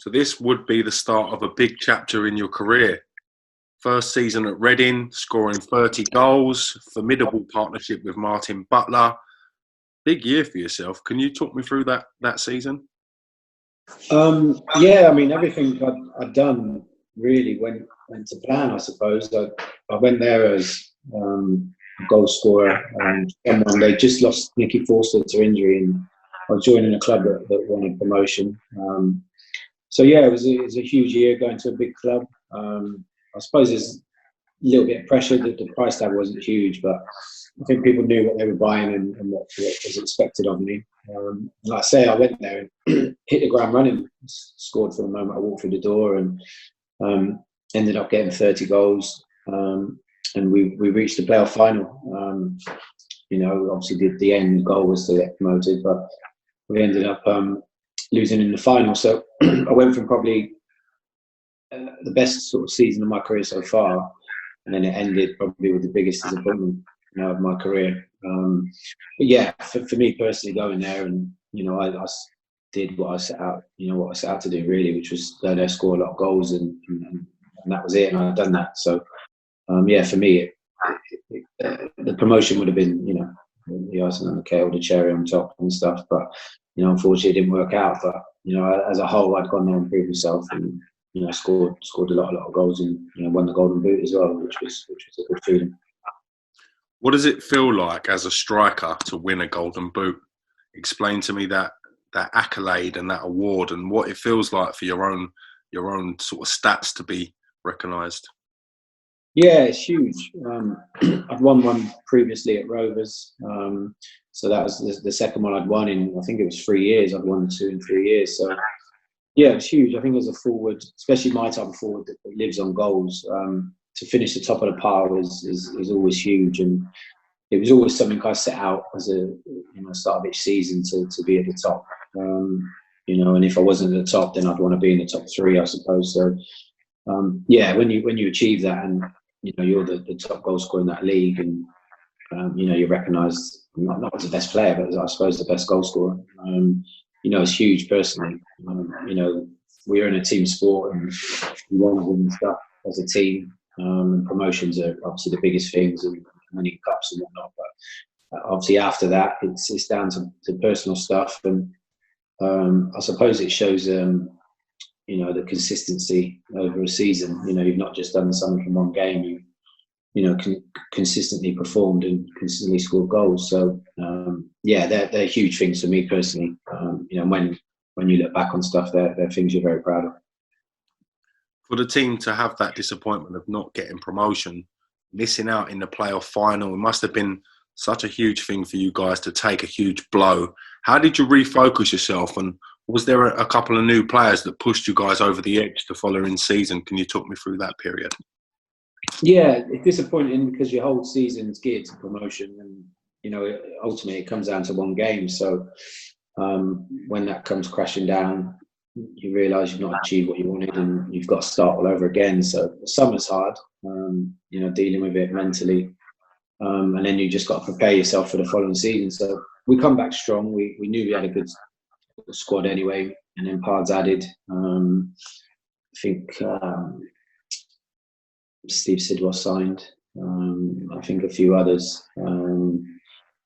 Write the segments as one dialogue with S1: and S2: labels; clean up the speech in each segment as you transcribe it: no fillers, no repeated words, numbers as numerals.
S1: So this would be the start of a big chapter in your career. First season at Reading, scoring 30 goals, formidable partnership with Martin Butler. Big year for yourself. Can you talk me through that season?
S2: Yeah, I mean, everything I'd done really went to plan, I suppose. I went there as a goal scorer, and they just lost Nicky Forster to injury, and I was joining a club that wanted promotion. So yeah, it was a huge year going to a big club. I suppose there's a little bit of pressure that the price tag wasn't huge, but I think people knew what they were buying and what was expected of me. Like I say, I went there and hit the ground running, scored from the moment I walked through the door, and ended up getting 30 goals. And we reached the playoff final. Obviously the end goal was to get promoted, but we ended up losing in the final. So I went from probably the best sort of season of my career so far, and then it ended probably with the biggest disappointment of my career. But yeah, for me personally, going there and I did what I set out to do really, which was go there, score a lot of goals, and that was it. And I'd done that. So yeah, for me, the promotion would have been the icing on the cake or the cherry on top and stuff. But unfortunately, it didn't work out. But as a whole, I'd gone there and proved myself, and scored a lot of goals, and won the Golden Boot as well, which was a good feeling.
S1: What does it feel like as a striker to win a Golden Boot? Explain to me that accolade and that award, and what it feels like for your own sort of stats to be recognised.
S2: Yeah, it's huge. I'd won one previously at Rovers, so that was the second one I'd won in, I think it was 3 years. I'd won 2 in 3 years, so yeah, it's huge. I think as a forward, especially my type of forward that lives on goals, to finish the top of the pile is always huge, and it was always something I set out as a start of each season to be at the top. And if I wasn't at the top, then I'd want to be in the top 3, I suppose. So yeah, when you achieve that, and you're the top goal scorer in that league, and you're recognised not as the best player, but as, I suppose, the best goal scorer. It's huge personally. We're in a team sport, and we want to win stuff as a team. And promotions are obviously the biggest things, and winning cups and whatnot. But obviously after that, it's down to personal stuff, and I suppose it shows the consistency over a season. You've not just done something from one game. You consistently performed and consistently scored goals. So yeah, they're huge things for me personally. When you look back on stuff, they're things you're very proud of.
S1: For the team to have that disappointment of not getting promotion, missing out in the playoff final, it must have been such a huge thing for you guys to take, a huge blow. How did you refocus yourself, and was there a couple of new players that pushed you guys over the edge the following season? Can you talk me through that period?
S2: Yeah, it's disappointing because your whole season's geared to promotion, and ultimately it comes down to one game. So when that comes crashing down, you realise you've not achieved what you wanted, and you've got to start all over again. So the summer's hard, dealing with it mentally, and then you just got to prepare yourself for the following season. So we come back strong. We knew we had a good squad anyway, and then Pards added. I think Steve Sidwell signed. I think a few others.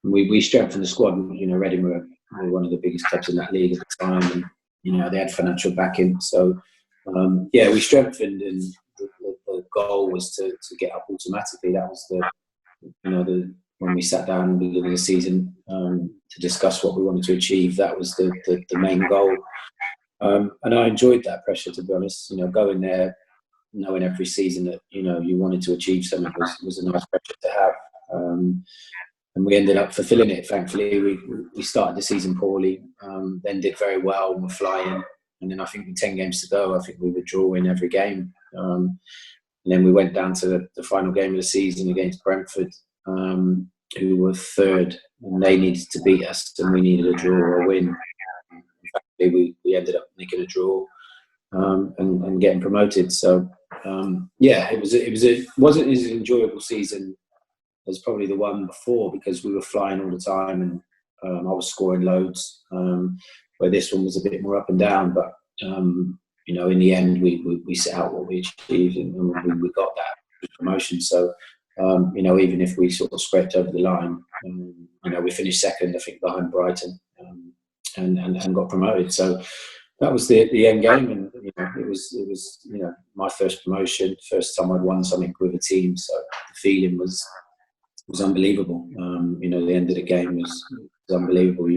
S2: We strengthened the squad. Reading were one of the biggest clubs in that league at the time, and they had financial backing. So yeah, we strengthened, and the goal was to get up automatically. That was the when we sat down at the beginning of the season to discuss what we wanted to achieve. That was the main goal, and I enjoyed that pressure, to be honest. Going there, knowing every season that you wanted to achieve something was a nice pressure to have, and we ended up fulfilling it. Thankfully, we started the season poorly, then did very well and were flying, and then I think with 10 games to go, I think we were drawing every game, and then we went down to the final game of the season against Brentford, who were third, and they needed to beat us, and we needed a draw or a win. We ended up making a draw and getting promoted. So yeah, it wasn't as enjoyable season as probably the one before, because we were flying all the time, and I was scoring loads. Where this one was a bit more up and down, but in the end, we set out what we achieved, and we got that promotion. So, even if we sort of scraped over the line, we finished second, I think, behind Brighton, and got promoted. So that was the end game, and it was my first promotion, first time I'd won something with a team. So the feeling was unbelievable. The end of the game was unbelievable.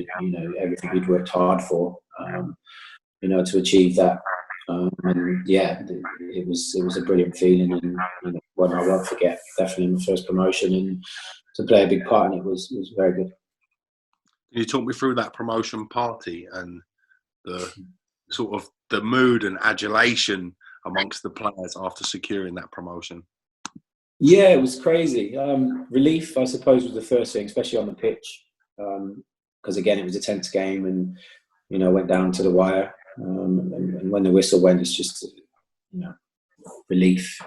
S2: Everything we'd worked hard for, to achieve that. And yeah, it was a brilliant feeling, and one I won't forget. Definitely my first promotion, and to play a big part in it was very good.
S1: Can you talk me through that promotion party and the sort of the mood and adulation amongst the players after securing that promotion?
S2: Yeah, it was crazy. Relief, I suppose, was the first thing, especially on the pitch, because again, it was a tense game, and went down to the wire. And when the whistle went, it's just relief,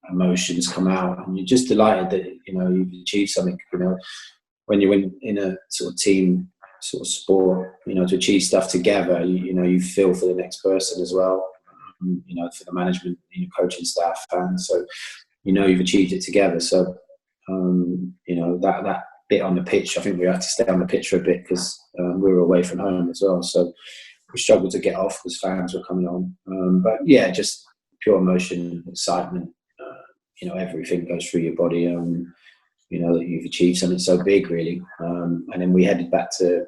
S2: emotions come out, and you're just delighted that you've achieved something. When you're in a sort of team sort of sport, to achieve stuff together, you feel for the next person as well. For the management, coaching staff, fans. So you've achieved it together. So that bit on the pitch, I think we had to stay on the pitch for a bit because we were away from home as well. So we struggled to get off because fans were coming on. But yeah, just pure emotion, excitement. Everything goes through your body. That you've achieved something so big, really. And then we headed back to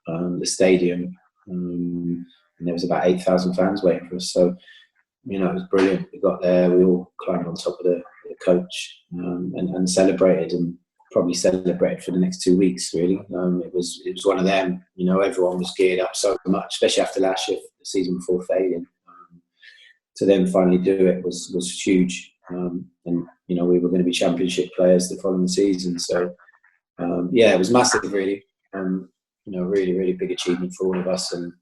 S2: the stadium, and there was about 8,000 fans waiting for us. So it was brilliant. We got there, we all climbed on top of the coach, and celebrated, and probably celebrated for the next 2 weeks, really. It was one of them. Everyone was geared up so much, especially after last year, the season before failing. To then finally do it was huge. And we were going to be championship players the following season. So it was massive, really. Really, really big achievement for all of us. And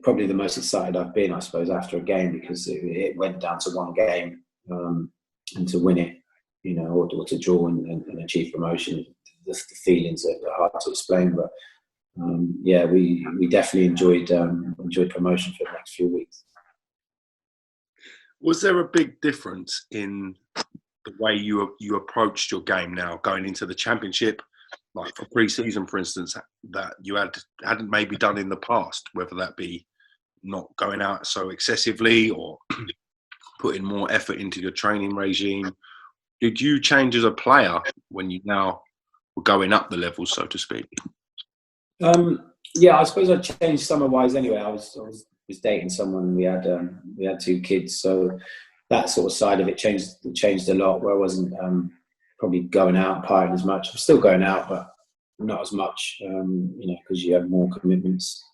S2: probably the most excited I've been, I suppose, after a game, because it went down to one game, and to win it, or to draw and achieve promotion, the feelings are hard to explain. But we definitely enjoyed promotion for the next few weeks.
S1: Was there a big difference in the way you approached your game now going into the championship, like for pre-season, for instance, that you hadn't maybe done in the past, whether that be not going out so excessively or putting more effort into your training regime? Did you change as a player when you now were going up the levels, so to speak?
S2: I suppose I changed summer-wise anyway. I was dating someone. We had 2 kids, so that sort of side of it changed a lot. Where I wasn't probably going out and partying as much. I'm still going out, but not as much. Because you have more commitments.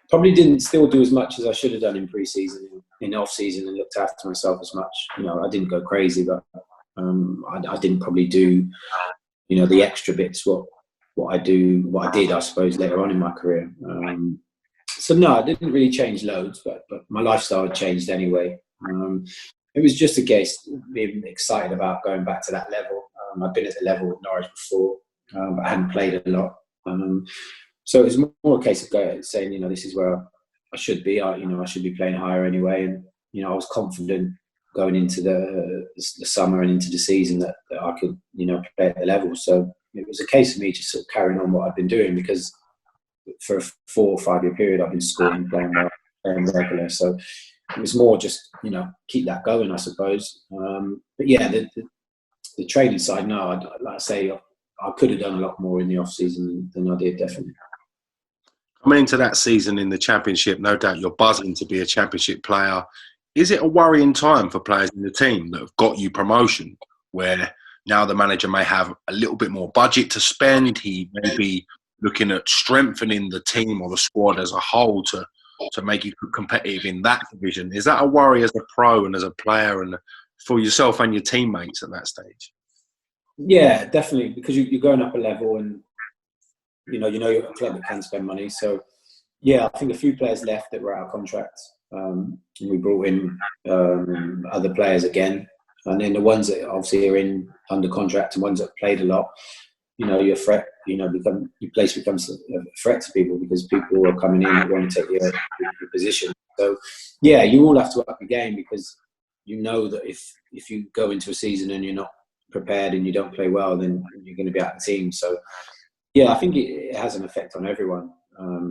S2: Probably didn't still do as much as I should have done in pre-season, in off-season, and looked after myself as much. I didn't go crazy, but I didn't probably do the extra bits what I did, I suppose, later on in my career. So no, I didn't really change loads, but my lifestyle had changed anyway. It was just a case of being excited about going back to that level. I'd been at the level with Norwich before, but I hadn't played a lot. So it was more a case of saying, this is where I should be. I should be playing higher anyway. And, I was confident going into the summer and into the season that I could, play at the level. So it was a case of me just sort of carrying on what I've been doing, because for a 4 or 5 year period, I've been scoring, playing well, playing regular. So it was more just, keep that going, I suppose. But yeah, the training side, no, like I say, I could have done a lot more in the off season than I did, definitely.
S1: Coming into that season in the championship, no doubt you're buzzing to be a championship player. Is it a worrying time for players in the team that have got you promotion, where now the manager may have a little bit more budget to spend? He may be looking at strengthening the team or the squad as a whole to make you competitive in that division. Is that a worry as a pro and as a player and for yourself and your teammates at that stage?
S2: Yeah, definitely, because you're going up a level, and you're a club that can spend money. So yeah, I think a few players left that were out of contract. We brought in other players again, and then the ones that obviously are under contract and ones that played a lot. you're a threat. Your place becomes a threat to people because people are coming in that want to take your position. So, yeah, you all have to up your game because you know that if you go into a season and you're not prepared and you don't play well, then you're going to be out of the team. So, yeah, I think it has an effect on everyone.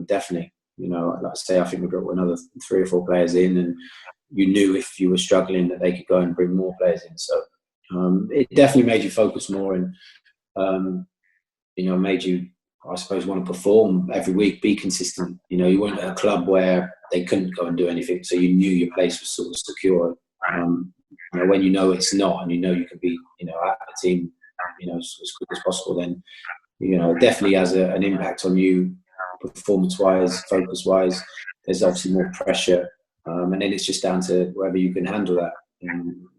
S2: Definitely. Like I say, I think we got another 3 or 4 players in, and you knew if you were struggling that they could go and bring more players in. So it definitely made you focus more and, made you, I suppose, want to perform every week, be consistent. You weren't at a club where they couldn't go and do anything, so you knew your place was sort of secure. When it's not, and you can be, at the team, as quick as possible, then, it definitely has an impact on you, performance-wise, focus-wise. There's obviously more pressure, and then it's just down to whether you can handle that.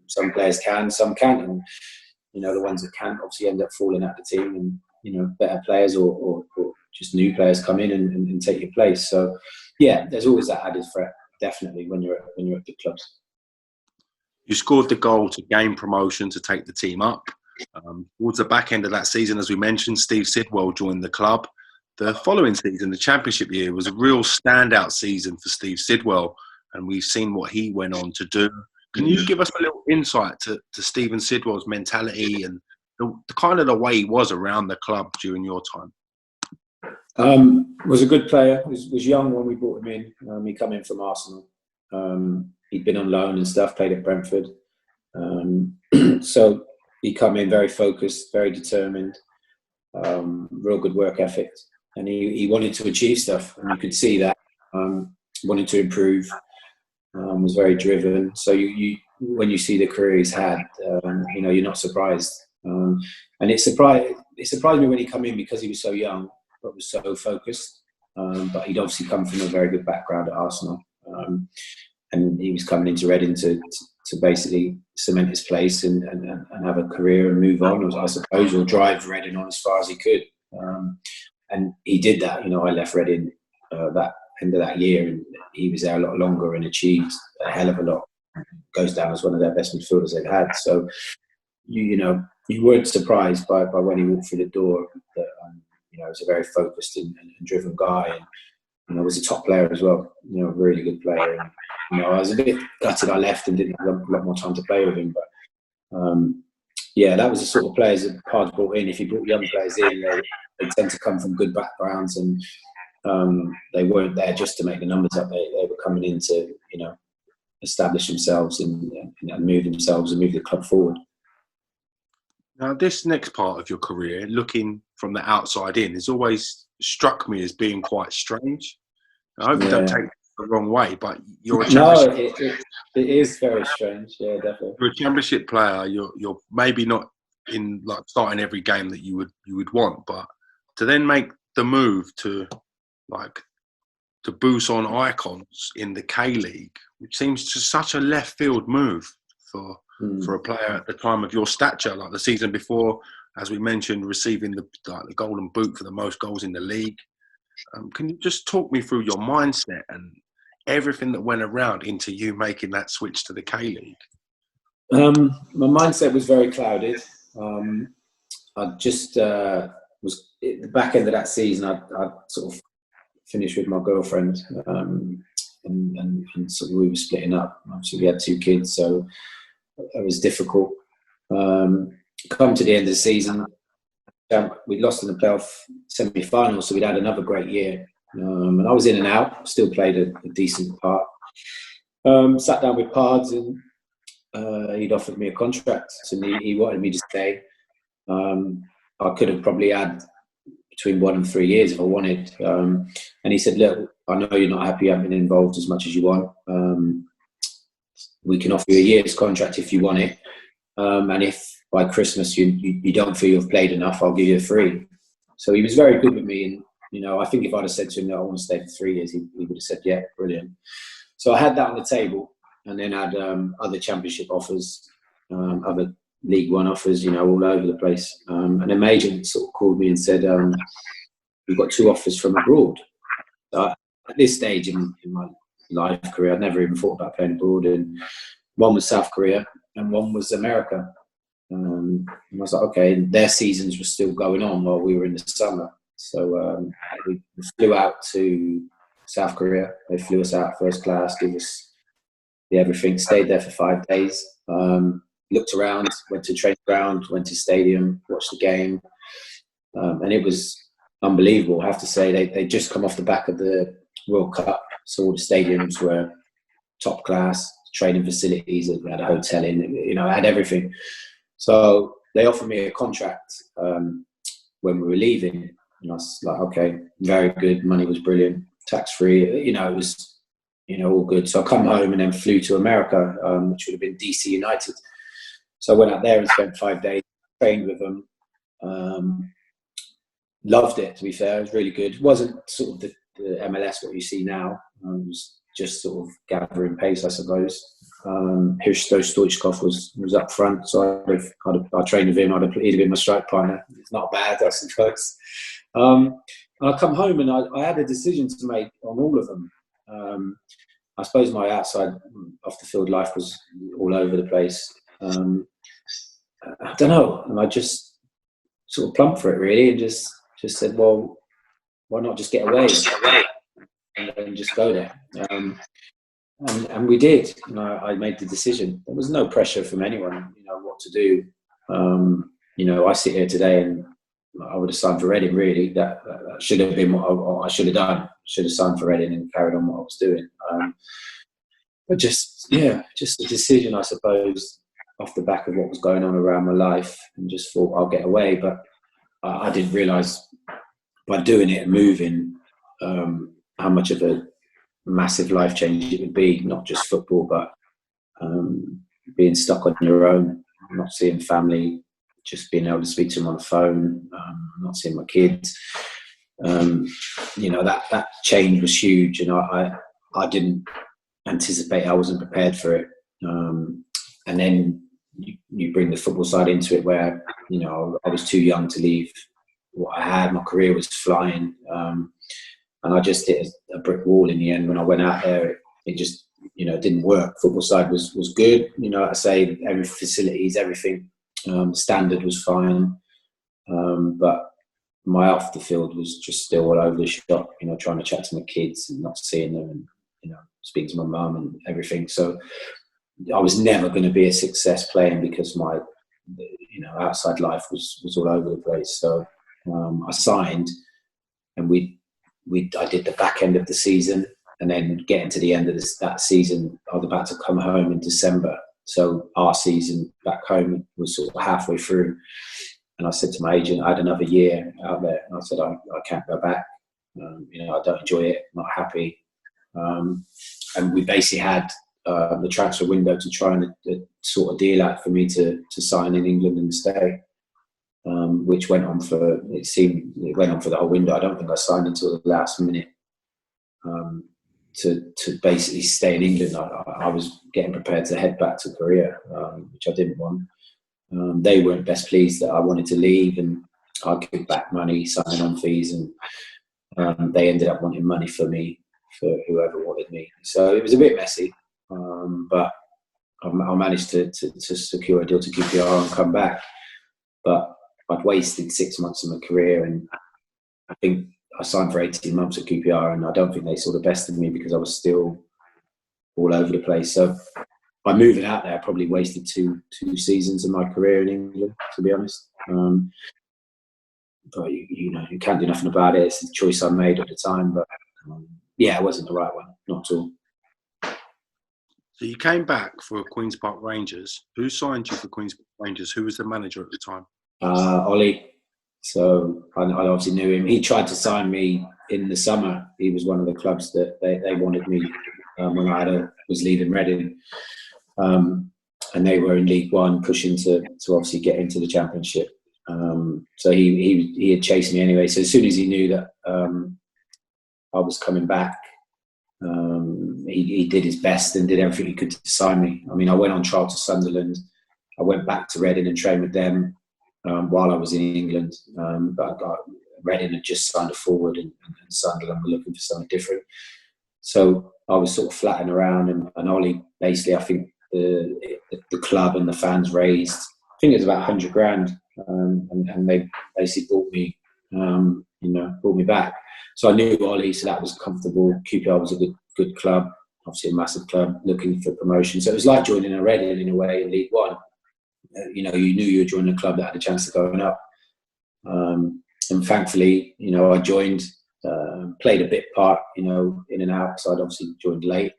S2: Some players can, some can't, and the ones that can't obviously end up falling out of the team, and better players or just new players come in and take your place. So yeah, there's always that added threat, definitely, when you're at big clubs.
S1: You scored the goal to gain promotion to take the team up. Towards the back end of that season, as we mentioned, Steve Sidwell joined the club. The following season, the championship year, was a real standout season for Steve Sidwell, and we've seen what he went on to do. Can you give us a little insight to Stephen Sidwell's mentality and the kind of the way he was around the club during your time?
S2: Was a good player. Was young when we brought him in. He come in from Arsenal. He'd been on loan and stuff, played at Brentford. So he come in very focused, very determined, real good work ethic. And he wanted to achieve stuff, and you could see that. Wanted to improve, was very driven. So you when you see the career he's had, you're not surprised. And it surprised me when he come in because he was so young, but was so focused. But he'd obviously come from a very good background at Arsenal, and he was coming into Reading to basically cement his place and have a career and move on, I suppose, or drive Reading on as far as he could. And he did that. I left Reading that end of that year, and he was there a lot longer and achieved a hell of a lot. Goes down as one of their best midfielders they've had. So you weren't surprised by when he walked through the door that he was a very focused and driven guy, and was a top player as well. A really good player. And, I was a bit gutted I left and didn't have a lot more time to play with him, but that was the sort of players that Pards brought in. If you brought young players in, they tend to come from good backgrounds, and they weren't there just to make the numbers up. They were coming in to establish themselves and move themselves and move the club forward.
S1: Now, this next part of your career, looking from the outside in, has always struck me as being quite strange. I hope you don't take it the wrong way, but you're a championship.
S2: No, it is very strange. Yeah, definitely.
S1: You're a championship player. You're maybe not in starting every game that you would want, but to then make the move to boost on icons in the K League, which seems just such a left field move for a player at the time of your stature. Like the season before, as we mentioned, receiving the Golden Boot for the most goals in the league. Can you just talk me through your mindset and everything that went around into you making that switch to the K League?
S2: My mindset was very clouded. I just was at the back end of that season. I sort of finished with my girlfriend, and sort of we were splitting up. Obviously, we had 2 kids, so it was difficult. Come to the end of the season, we lost in the playoff semi-final, so we'd had another great year. And I was in and out, still played a decent part. Sat down with Pards, and he'd offered me a contract, so he wanted me to stay. I could have probably had between 1 and 3 years if I wanted. And he said, look, I know you're not happy, I've been involved as much as you want. We can offer you a year's contract if you want it. And if by Christmas you don't feel you've played enough, I'll give you a free. So he was very good with me. And, I think if I'd have said to him, no, I want to stay for 3 years, he would have said, yeah, brilliant. So I had that on the table, and then had other championship offers, other League One offers, all over the place. And an agent sort of called me and said, we've got 2 offers from abroad. At this stage in my life career, I'd never even thought about playing abroad. And one was South Korea and one was America. And I was like, okay. And their seasons were still going on while we were in the summer. So we flew out to South Korea. They flew us out first class, gave us everything. Stayed there for 5 days. Looked around, went to training ground, went to stadium, watched the game, and it was unbelievable. I have to say, they just come off the back of the World Cup, so all the stadiums were top class, training facilities. We had a hotel in, had everything. So they offered me a contract when we were leaving, and I was like, okay, very good. Money was brilliant, tax free. It was, all good. So I come home and then flew to America, which would have been DC United. So I went out there and spent 5 days, trained with them. Loved it, to be fair. It was really good. It wasn't sort of the MLS what you see now. It was just sort of gathering pace, I suppose. Hristo Stoichkov was up front, so I trained with him. He'd have been my strike partner. It's not bad, I suppose. And I come home and I had a decision to make on all of them. I suppose my outside off the field life was all over the place. I don't know, and I just sort of plumped for it really, and just said, well, why not just get away and just go there? And we did. I made the decision. There was no pressure from anyone, what to do. I sit here today and I would have signed for Reading. Really, that should have been what I should have done. Should have signed for Reading and carried on what I was doing. But just a decision, I suppose, off the back of what was going on around my life, and just thought I'll get away. But I didn't realise by doing it and moving how much of a massive life change it would be, not just football, but being stuck on your own, not seeing family, just being able to speak to them on the phone, not seeing my kids. That change was huge, and I didn't anticipate. I wasn't prepared for it. And then you bring the football side into it, where I was too young to leave what I had. My career was flying, and I just hit a brick wall in the end. When I went out there, it just didn't work. Football side was good. Like I say, every facilities, everything, standard was fine, but my off the field was just still all over the shop. Trying to chat to my kids and not seeing them, and speaking to my mum and everything. So I was never going to be a success playing, because my outside life was all over the place. So I signed, and I did the back end of the season, and then getting to the end of that season, I was about to come home in December. So our season back home was sort of halfway through, and I said to my agent, I had another year out there, and I said, I can't go back. I don't enjoy it, I'm not happy. And we basically had the transfer window to try and sort of deal out for me to sign in England and stay, which went on for the whole window. I don't think I signed until the last minute to basically stay in England. I was getting prepared to head back to Korea, which I didn't want. They weren't best pleased that I wanted to leave, and I give back money, signing on fees, and they ended up wanting money for me, for whoever wanted me. So it was a bit messy, but I managed to secure a deal to QPR and come back. But I'd wasted 6 months of my career, and I think I signed for 18 months at QPR, and I don't think they saw the best of me because I was still all over the place. So by moving out there, I probably wasted two seasons of my career in England, to be honest. But you can't do nothing about it. It's the choice I made at the time, but it wasn't the right one, not at all.
S1: So you came back for Queen's Park Rangers. Who signed you for Queen's Park Rangers? Who was the manager at the time?
S2: Ollie. So I obviously knew him. He tried to sign me in the summer. He was one of the clubs that they wanted me when I was leaving Reading. And they were in League One, pushing to obviously get into the Championship. So he had chased me anyway. So as soon as he knew that I was coming back, he did his best and did everything he could to sign me. I mean, I went on trial to Sunderland. I went back to Reading and trained with them while I was in England. But Reading had just signed a forward, and Sunderland were looking for something different. So I was sort of flattening around, and Ollie, basically, I think the club and the fans raised think it was about 100 grand, and they basically brought me back. So I knew Ollie, so that was comfortable. QPR was a good club, obviously a massive club looking for promotion. So it was like joining a Reading in a way in League One. You knew you were joining a club that had a chance of going up. And thankfully, I joined, played a bit part, in and out. So I'd obviously joined late,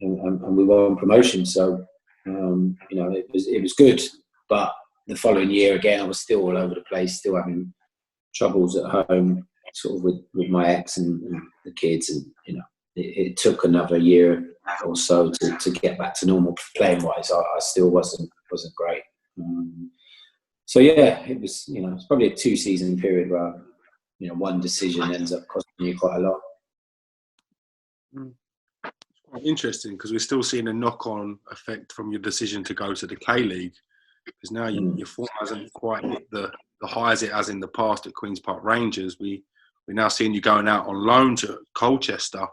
S2: and we won promotion. So it was good. But the following year again, I was still all over the place, still having troubles at home, sort of with my ex and the kids, and it took another year or so to get back to normal playing wise. I still wasn't great. So yeah, it was it's probably a 2-season period where one decision ends up costing you quite a lot.
S1: It's quite interesting because we're still seeing a knock-on effect from your decision to go to the K-League, because now your form hasn't quite hit the highs it has in the past at Queen's Park Rangers. We're now seeing you going out on loan to Colchester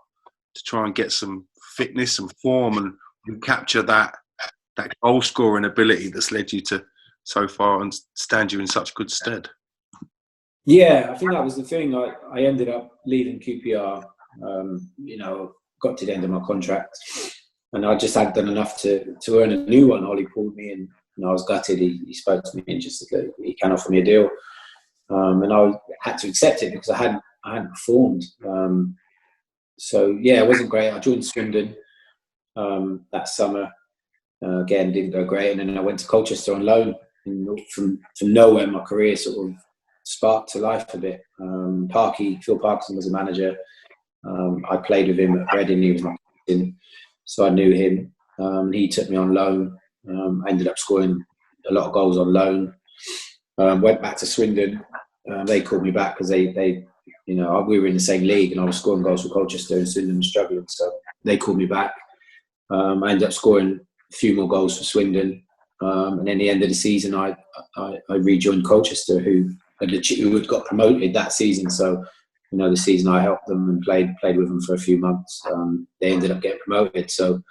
S1: to try and get some fitness, some form, and capture that goal scoring ability that's led you to so far and stand you in such good stead.
S2: Yeah, I think that was the thing. I ended up leaving QPR. Got to the end of my contract, and I just hadn't done enough to earn a new one. Ollie called me, and I was gutted. He spoke to me and just said he can offer me a deal, and I had to accept it because I hadn't performed. So yeah, it wasn't great. I joined Swindon that summer. Again, didn't go great, and then I went to Colchester on loan. From nowhere, my career sort of sparked to life a bit. Phil Parkinson was a manager. I played with him at Reading. He was my captain, so I knew him. He took me on loan. I ended up scoring a lot of goals on loan. Went back to Swindon. They called me back because we were in the same league, and I was scoring goals for Colchester, and Swindon was struggling. So they called me back. I ended up scoring a few more goals for Swindon. And then the end of the season, I rejoined Colchester, who had got promoted that season. So, the season I helped them and played with them for a few months. They ended up getting promoted. So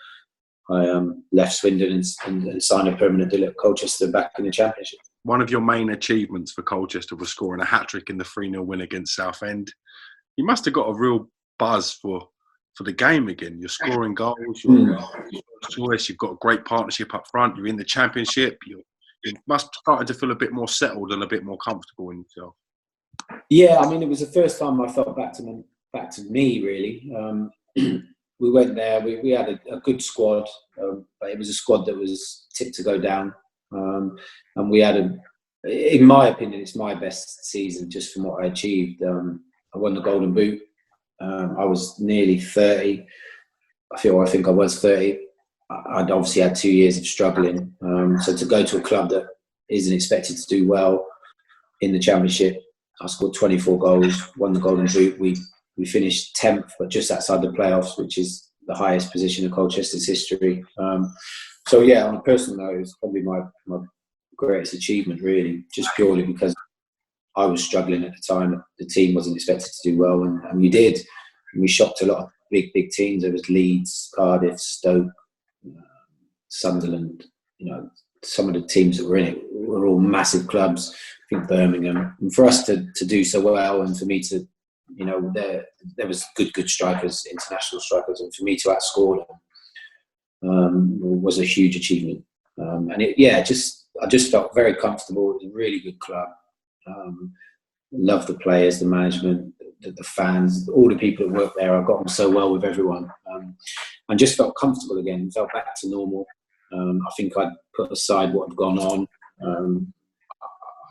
S2: I left Swindon and signed a permanent deal at Colchester back in the Championship.
S1: One of your main achievements for Colchester was scoring a hat-trick in the 3-0 win against Southend. You must have got a real buzz for the game again. You're scoring goals, you're choice, you've got a great partnership up front, you're in the Championship, you must start to feel a bit more settled and a bit more comfortable in yourself.
S2: Yeah, I mean, it was the first time I felt back to me really. We went there, we had a good squad, but it was a squad that was tipped to go down. And we had in my opinion, it's my best season just from what I achieved. I won the Golden Boot. I was nearly 30. I think I was 30. I'd obviously had 2 years of struggling. So to go to a club that isn't expected to do well in the Championship, I scored 24 goals, won the Golden Boot. We finished 10th, but just outside the playoffs, which is the highest position in Colchester's history. So yeah, on a personal note, it's probably my greatest achievement, really, just purely because I was struggling at the time. The team wasn't expected to do well, and we did. And we shocked a lot of big teams. There was Leeds, Cardiff, Stoke, Sunderland. Some of the teams that were in it were all massive clubs. I think Birmingham. And for us to do so well, and for me to, there was good strikers, international strikers, and for me to outscore them was a huge achievement. And I just felt very comfortable. It was a really good club. Loved the players, the management, the fans, all the people that worked there. I got on so well with everyone, and just felt comfortable again. Felt back to normal. I think I'd put aside what had gone on.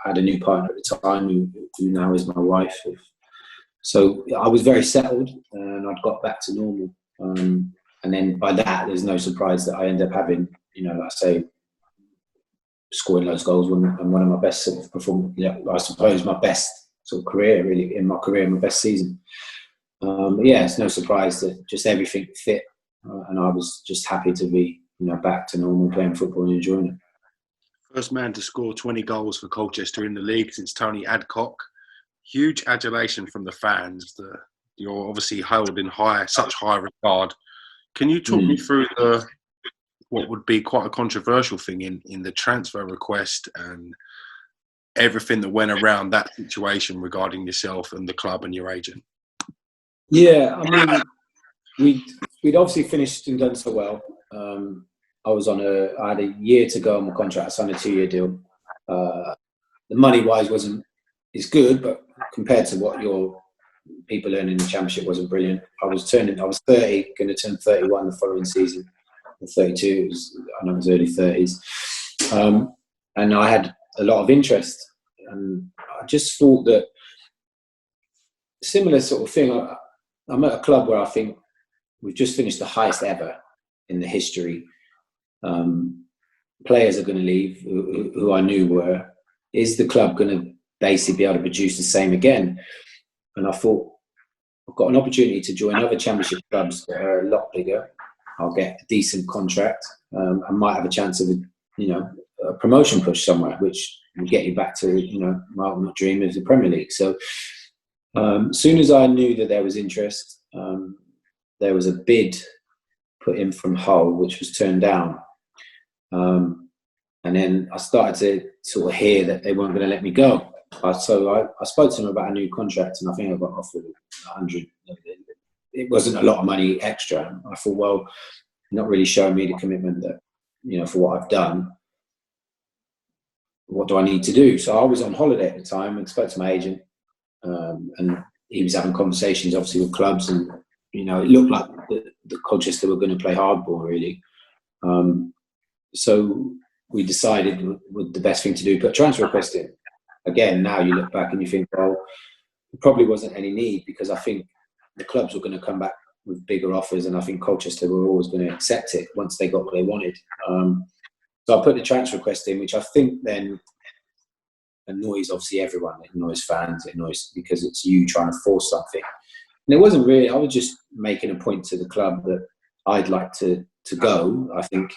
S2: I had a new partner at the time who now is my wife. So I was very settled, and I'd got back to normal. And then by that, there's no surprise that I end up having, like I say, scoring those goals and one of my best sort of performance. Yeah, I suppose my best sort of career, really, in my career, my best season. It's no surprise that just everything fit, and I was just happy to be, back to normal, playing football and enjoying it.
S1: First man to score 20 goals for Colchester in the league since Tony Adcock. Huge adulation from the fans. You're obviously held in such high regard. Can you talk me through what would be quite a controversial thing in the transfer request and everything that went around that situation regarding yourself and the club and your agent?
S2: Yeah, I mean, we'd obviously finished and done so well. I had a year to go on my contract. I signed a 2-year deal. The money-wise it's good, but compared to what your people earning in the Championship wasn't brilliant. I was 30, going to turn 31 the following season. 32, I know it was early 30s. And I had a lot of interest. And I just thought that similar sort of thing. I'm at a club where I think we've just finished the highest ever in the history. Players are going to leave who I knew were. Is the club going to basically be able to produce the same again? And I thought, I've got an opportunity to join other Championship clubs that are a lot bigger. I'll get a decent contract. I might have a chance of a promotion push somewhere, which will get you back to my ultimate dream is the Premier League. So as soon as I knew that there was interest, there was a bid put in from Hull, which was turned down. And then I started to sort of hear that they weren't going to let me go. So I spoke to them about a new contract, and I think I got offered 100. It wasn't a lot of money extra. I thought, well, not really showing me the commitment that, for what I've done. What do I need to do? So I was on holiday at the time and spoke to my agent, and he was having conversations, obviously, with clubs, and it looked like the Colchester were going to play hardball, really. So we decided the best thing to do, put a transfer request in. Again, now you look back and you think, well, there probably wasn't any need, because I think the clubs were going to come back with bigger offers, and I think Colchester were always going to accept it once they got what they wanted. So I put the transfer request in, which I think then annoys obviously everyone. It annoys fans, it annoys because it's you trying to force something. And it wasn't really, I was just making a point to the club that I'd like to go. I think,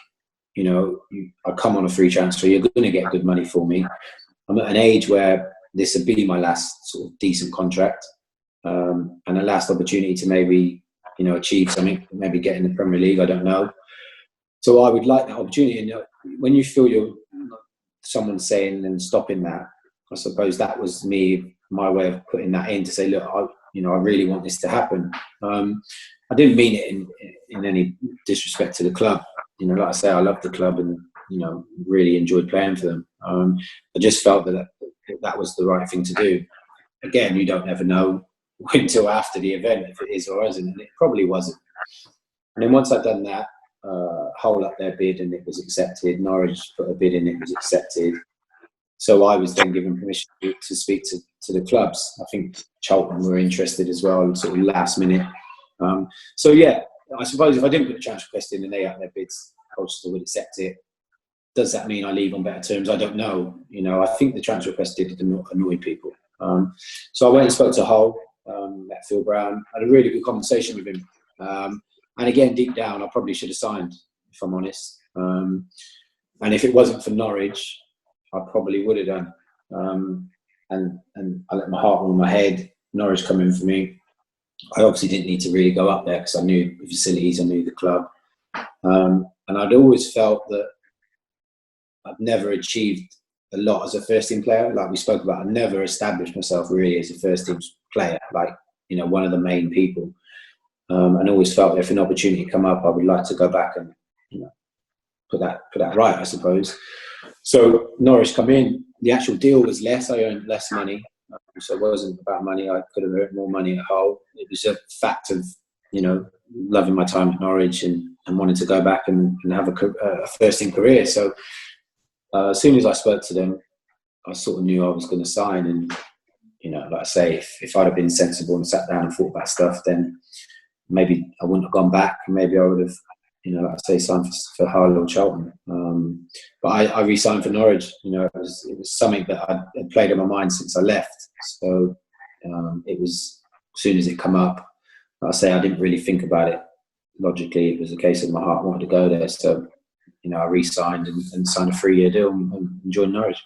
S2: I come on a free transfer, you're going to get good money for me. I'm at an age where this would be my last sort of decent contract, and a last opportunity to maybe, achieve something, maybe get in the Premier League, I don't know. So I would like that opportunity. And when you feel someone saying and stopping that, I suppose that was my way of putting that in to say, look, I really want this to happen. I didn't mean it in any disrespect to the club. Like I say, I love the club and, really enjoyed playing for them. I just felt that was the right thing to do. Again, you don't ever know until after the event if it is or isn't, and it probably wasn't. And then once I'd done that, Hull up their bid and it was accepted. Norwich put a bid in, it was accepted. So I was then given permission to speak to the clubs. I think Charlton were interested as well, sort of last minute. So yeah, I suppose if I didn't put a transfer request in and they up their bids, Colchester would accept it. Does that mean I leave on better terms? I don't know. I think the transfer request did annoy people. So I went and spoke to Hull, met Phil Brown, had a really good conversation with him. And again, deep down, I probably should have signed, if I'm honest. And if it wasn't for Norwich, I probably would have done. And I let my heart rule my head. Norwich come in for me. I obviously didn't need to really go up there because I knew the facilities, I knew the club. And I'd always felt that I'd never achieved a lot as a first-team player. Like we spoke about, I never established myself really as a first-team player, like, one of the main people. And always felt that if an opportunity come up, I would like to go back and, put that right, I suppose. So Norwich come in. The actual deal was less. I earned less money. So it wasn't about money. I could have earned more money at Hull. It was a fact of, loving my time at Norwich and wanting to go back and have a first-team career. So as soon as I spoke to them, I sort of knew I was going to sign. And, like I say, if I'd have been sensible and sat down and thought about stuff, then maybe I wouldn't have gone back. Maybe I would have, like I say, signed for Hull or Charlton. But I re-signed for Norwich. It was something that I had played on my mind since I left. So it was, as soon as it come up, like I say, I didn't really think about it logically. It was a case of my heart wanted to go there. So, I re-signed and signed a 3-year deal and joined Norwich.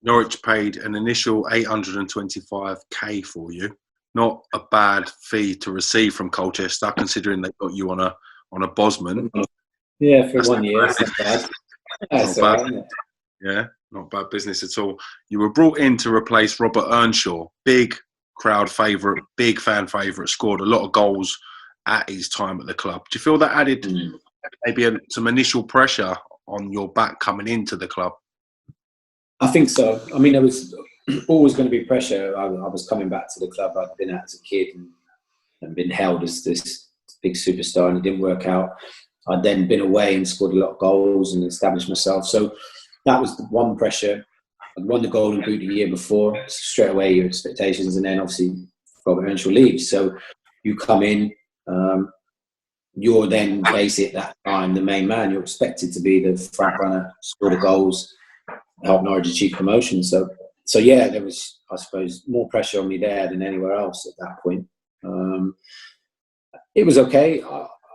S1: Norwich paid an initial $825K for you. Not a bad fee to receive from Colchester, considering they got you on a Bosman.
S2: Yeah, for 1 year, it's not bad. That's
S1: Not
S2: all
S1: bad.
S2: right, isn't it?
S1: Yeah, not bad business at all. You were brought in to replace Robert Earnshaw, big crowd favourite, big fan favourite, scored a lot of goals at his time at the club. Do you feel that added maybe some initial pressure on your back coming into the club?
S2: I think so. I mean, there was always going to be pressure. I was coming back to the club I'd been at as a kid and been held as this big superstar, and it didn't work out. I'd then been away and scored a lot of goals and established myself. So that was the one pressure. I'd won the Golden Boot the year before, straight away your expectations, and then obviously Robert Earnshaw leaves. So you come in, you're then basically at that time the main man. You're expected to be the front runner, score the goals, help Norwich achieve promotion. So yeah, there was, I suppose, more pressure on me there than anywhere else at that point. It was okay.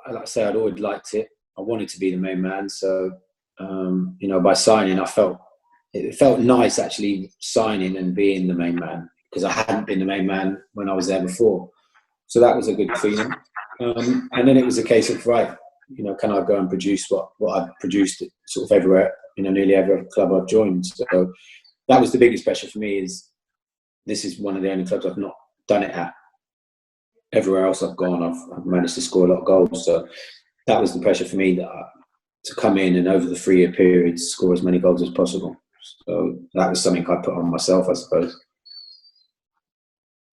S2: Like I say, I'd always liked it. I wanted to be the main man. So, by signing, it felt nice actually signing and being the main man, because I hadn't been the main man when I was there before. So that was a good feeling. And then it was a case of, right, can I go and produce what I've produced sort of everywhere, nearly every club I've joined. So that was the biggest pressure for me, is this is one of the only clubs I've not done it at. Everywhere else I've gone, I've managed to score a lot of goals. So that was the pressure for me, to come in and over the 3-year period score as many goals as possible. So that was something I put on myself, I suppose.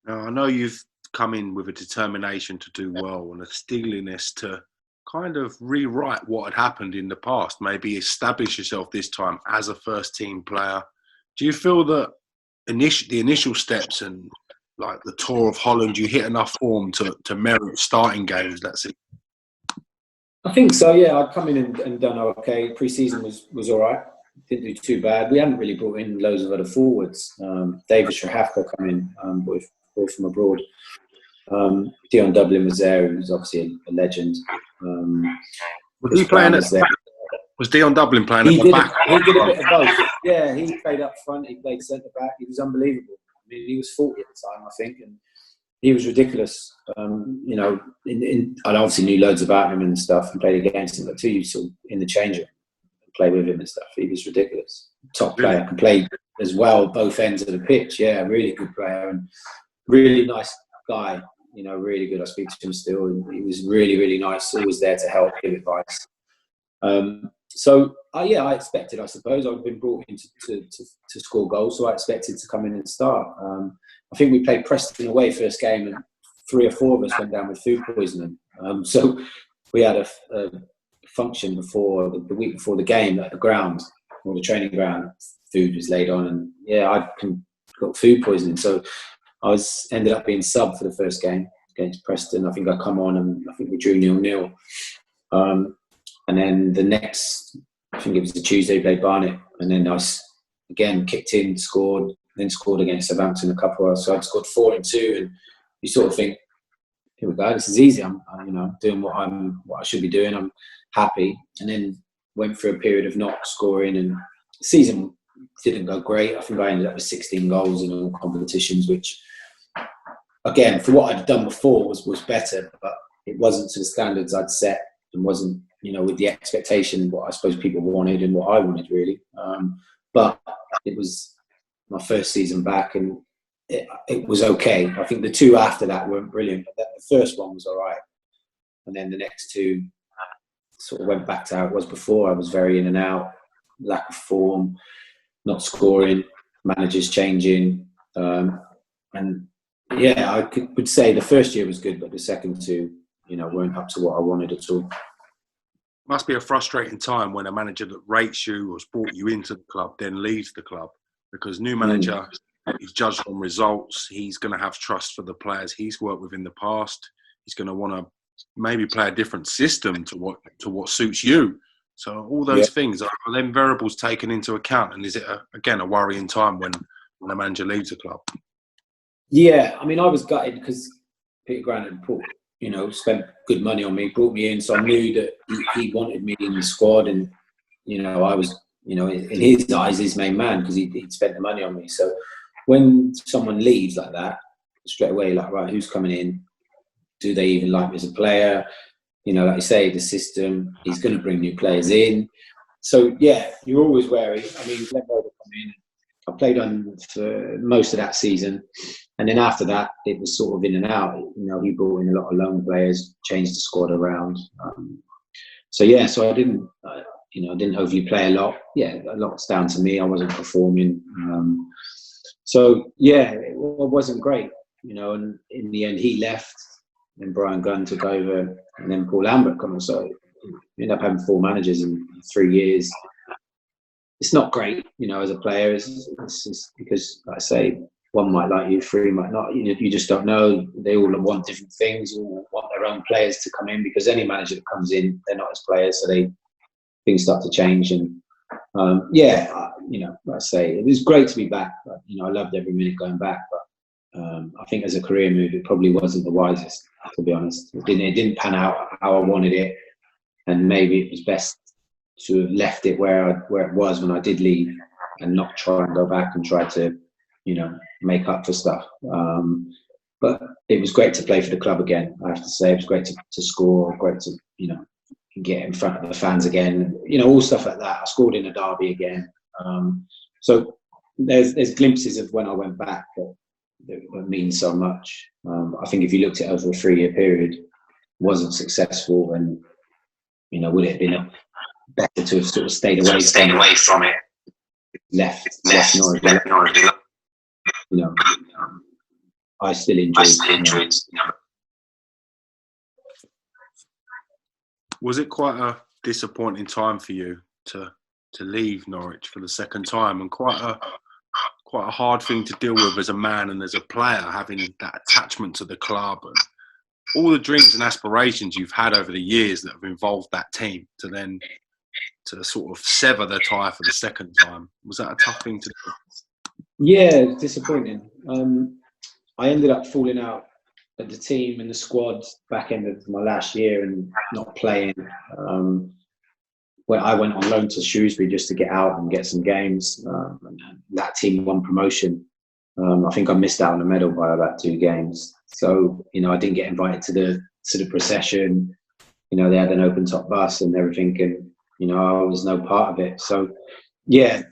S1: Now, I know you've come in with a determination to do well and a steeliness to kind of rewrite what had happened in the past, maybe establish yourself this time as a first-team player. Do you feel that the initial steps and like the tour of Holland, you hit enough form to merit starting games? That's it.
S2: I think so, yeah. I'd come in and done okay. Pre-season was all right. Didn't do too bad. We hadn't really brought in loads of other forwards. David Shahafka come in, boy from abroad. Dion Dublin was there. He was obviously a legend.
S1: Was he playing at the back? Was Dion Dublin playing at the back?
S2: He did a bit of both. Yeah, he played up front. He played centre back. He was unbelievable. I mean, he was 40 at the time, I think, and he was ridiculous. I obviously knew loads about him and stuff, and played against him. But too, you sort of in the change room and play with him and stuff. He was ridiculous. Top player, can play as well both ends of the pitch. Yeah, really good player and really nice guy. Really good. I speak to him still, and he was really, really nice. Always there to help, give advice. I expected. I suppose I've been brought in to score goals, so I expected to come in and start. I think we played Preston away first game, and 3 or 4 of us went down with food poisoning. So we had a function before the week before the game at the ground, or the training ground. Food was laid on, and I got food poisoning. So I ended up being sub for the first game against Preston. I think I come on and I think we drew 0-0. And then the next, I think it was the Tuesday, played Barnet. And then I again kicked in, scored, then scored against Southampton a couple of. So I'd scored 4 and 2. And you sort of think, here we go, this is easy. I'm doing what I should be doing. I'm happy. And then went through a period of not scoring, and the season didn't go great. I think I ended up with 16 goals in all competitions, which, again, for what I'd done before was better, but it wasn't to the standards I'd set, and wasn't, with the expectation what I suppose people wanted and what I wanted, really. But it was my first season back, and it was okay. I think the 2 after that weren't brilliant, but the first one was all right. And then the next 2 sort of went back to how it was before. I was very in and out, lack of form, not scoring, managers changing. I would say the first year was good, but the second 2, weren't up to what I wanted at all.
S1: Must be a frustrating time when a manager that rates you or has brought you into the club then leaves the club, because new manager is judged on results. He's going to have trust for the players he's worked with in the past. He's going to want to maybe play a different system to what suits you. So all those things, are them variables taken into account? And is it again a worrying time when a manager leaves the club? Yeah,
S2: I mean, I was gutted because Peter Grant had spent good money on me, brought me in, so I knew that he wanted me in the squad, and I was, in his eyes, his main man, because he'd spent the money on me. So when someone leaves like that, straight away, like, right, who's coming in? Do they even like me as a player? like you say, the system, he's going to bring new players in. So, yeah, you're always wary. I mean, let Rover come in. I played on for most of that season. And then after that, it was sort of in and out. He brought in a lot of loan players, changed the squad around. So I didn't, I didn't overly play a lot. Yeah, a lot's down to me. I wasn't performing. It wasn't great, and in the end, he left. And Brian Gunn took over, and then Paul Lambert come on. So we ended up having 4 managers in 3 years. It's not great, as a player. It's just because, like I say, one might like you, 3 might not. You just don't know. They all want different things. All want their own players to come in, because any manager that comes in, they're not as players, so things start to change. And like I say, it was great to be back. But, I loved every minute going back. But I think as a career move, it probably wasn't the wisest, to be honest. It didn't pan out how I wanted it, and maybe it was best to have left it where it was when I did leave, and not try and go back and try to, make up for stuff. But it was great to play for the club again. I have to say, it was great to score, great to get in front of the fans again. All stuff like that. I scored in a derby again. So there's glimpses of when I went back that means so much. I think if you looked at it over a 3-year period, wasn't successful, and would it have been better to have sort of stayed away from it, left Norwich. I still enjoyed.
S1: Was it quite a disappointing time for you to leave Norwich for the second time, and quite a hard thing to deal with as a man and as a player, having that attachment to the club and all the dreams and aspirations you've had over the years that have involved that team, to sort of sever the tie for the second time? Was that a tough thing to do?
S2: Yeah, disappointing. I ended up falling out at the team and the squad back end of my last year and not playing. Where I went on loan to Shrewsbury just to get out and get some games. And that team won promotion. I think I missed out on a medal by about 2 games. So, I didn't get invited to the procession. They had an open top bus and everything, and I was no part of it. So, yeah,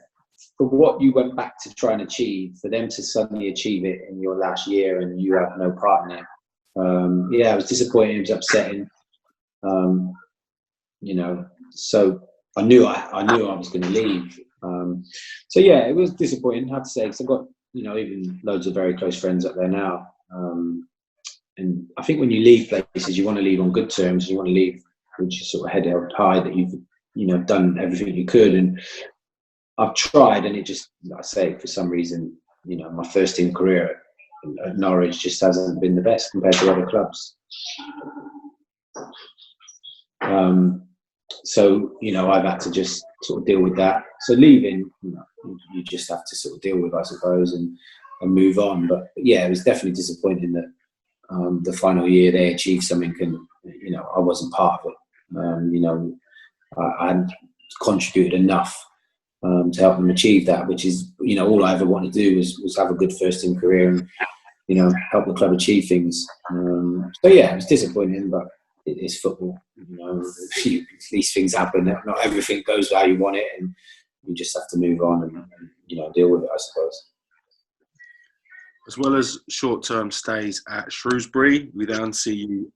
S2: for what you went back to try and achieve, for them to suddenly achieve it in your last year and you have no part in it, it was disappointing. It was upsetting. So I knew I was going to leave. It was disappointing, I have to say, because I've got even loads of very close friends up there now. And I think when you leave places, you want to leave on good terms. You want to leave with your sort of head held high that you've done everything you could. And I've tried, and it just, like I say, for some reason, my first team career at Norwich just hasn't been the best compared to other clubs. I've had to just sort of deal with that. So leaving, you just have to sort of deal with, I suppose, and move on. But yeah, it was definitely disappointing that the final year they achieved something, and I wasn't part of it. I hadn't contributed enough to help them achieve that, which is all I ever wanted to do was have a good first team career and help the club achieve things. It was disappointing, but it's football. These things happen. Not everything goes how you want it, and you just have to move on and deal with it, I suppose.
S1: As well as short-term stays at Shrewsbury, we then see you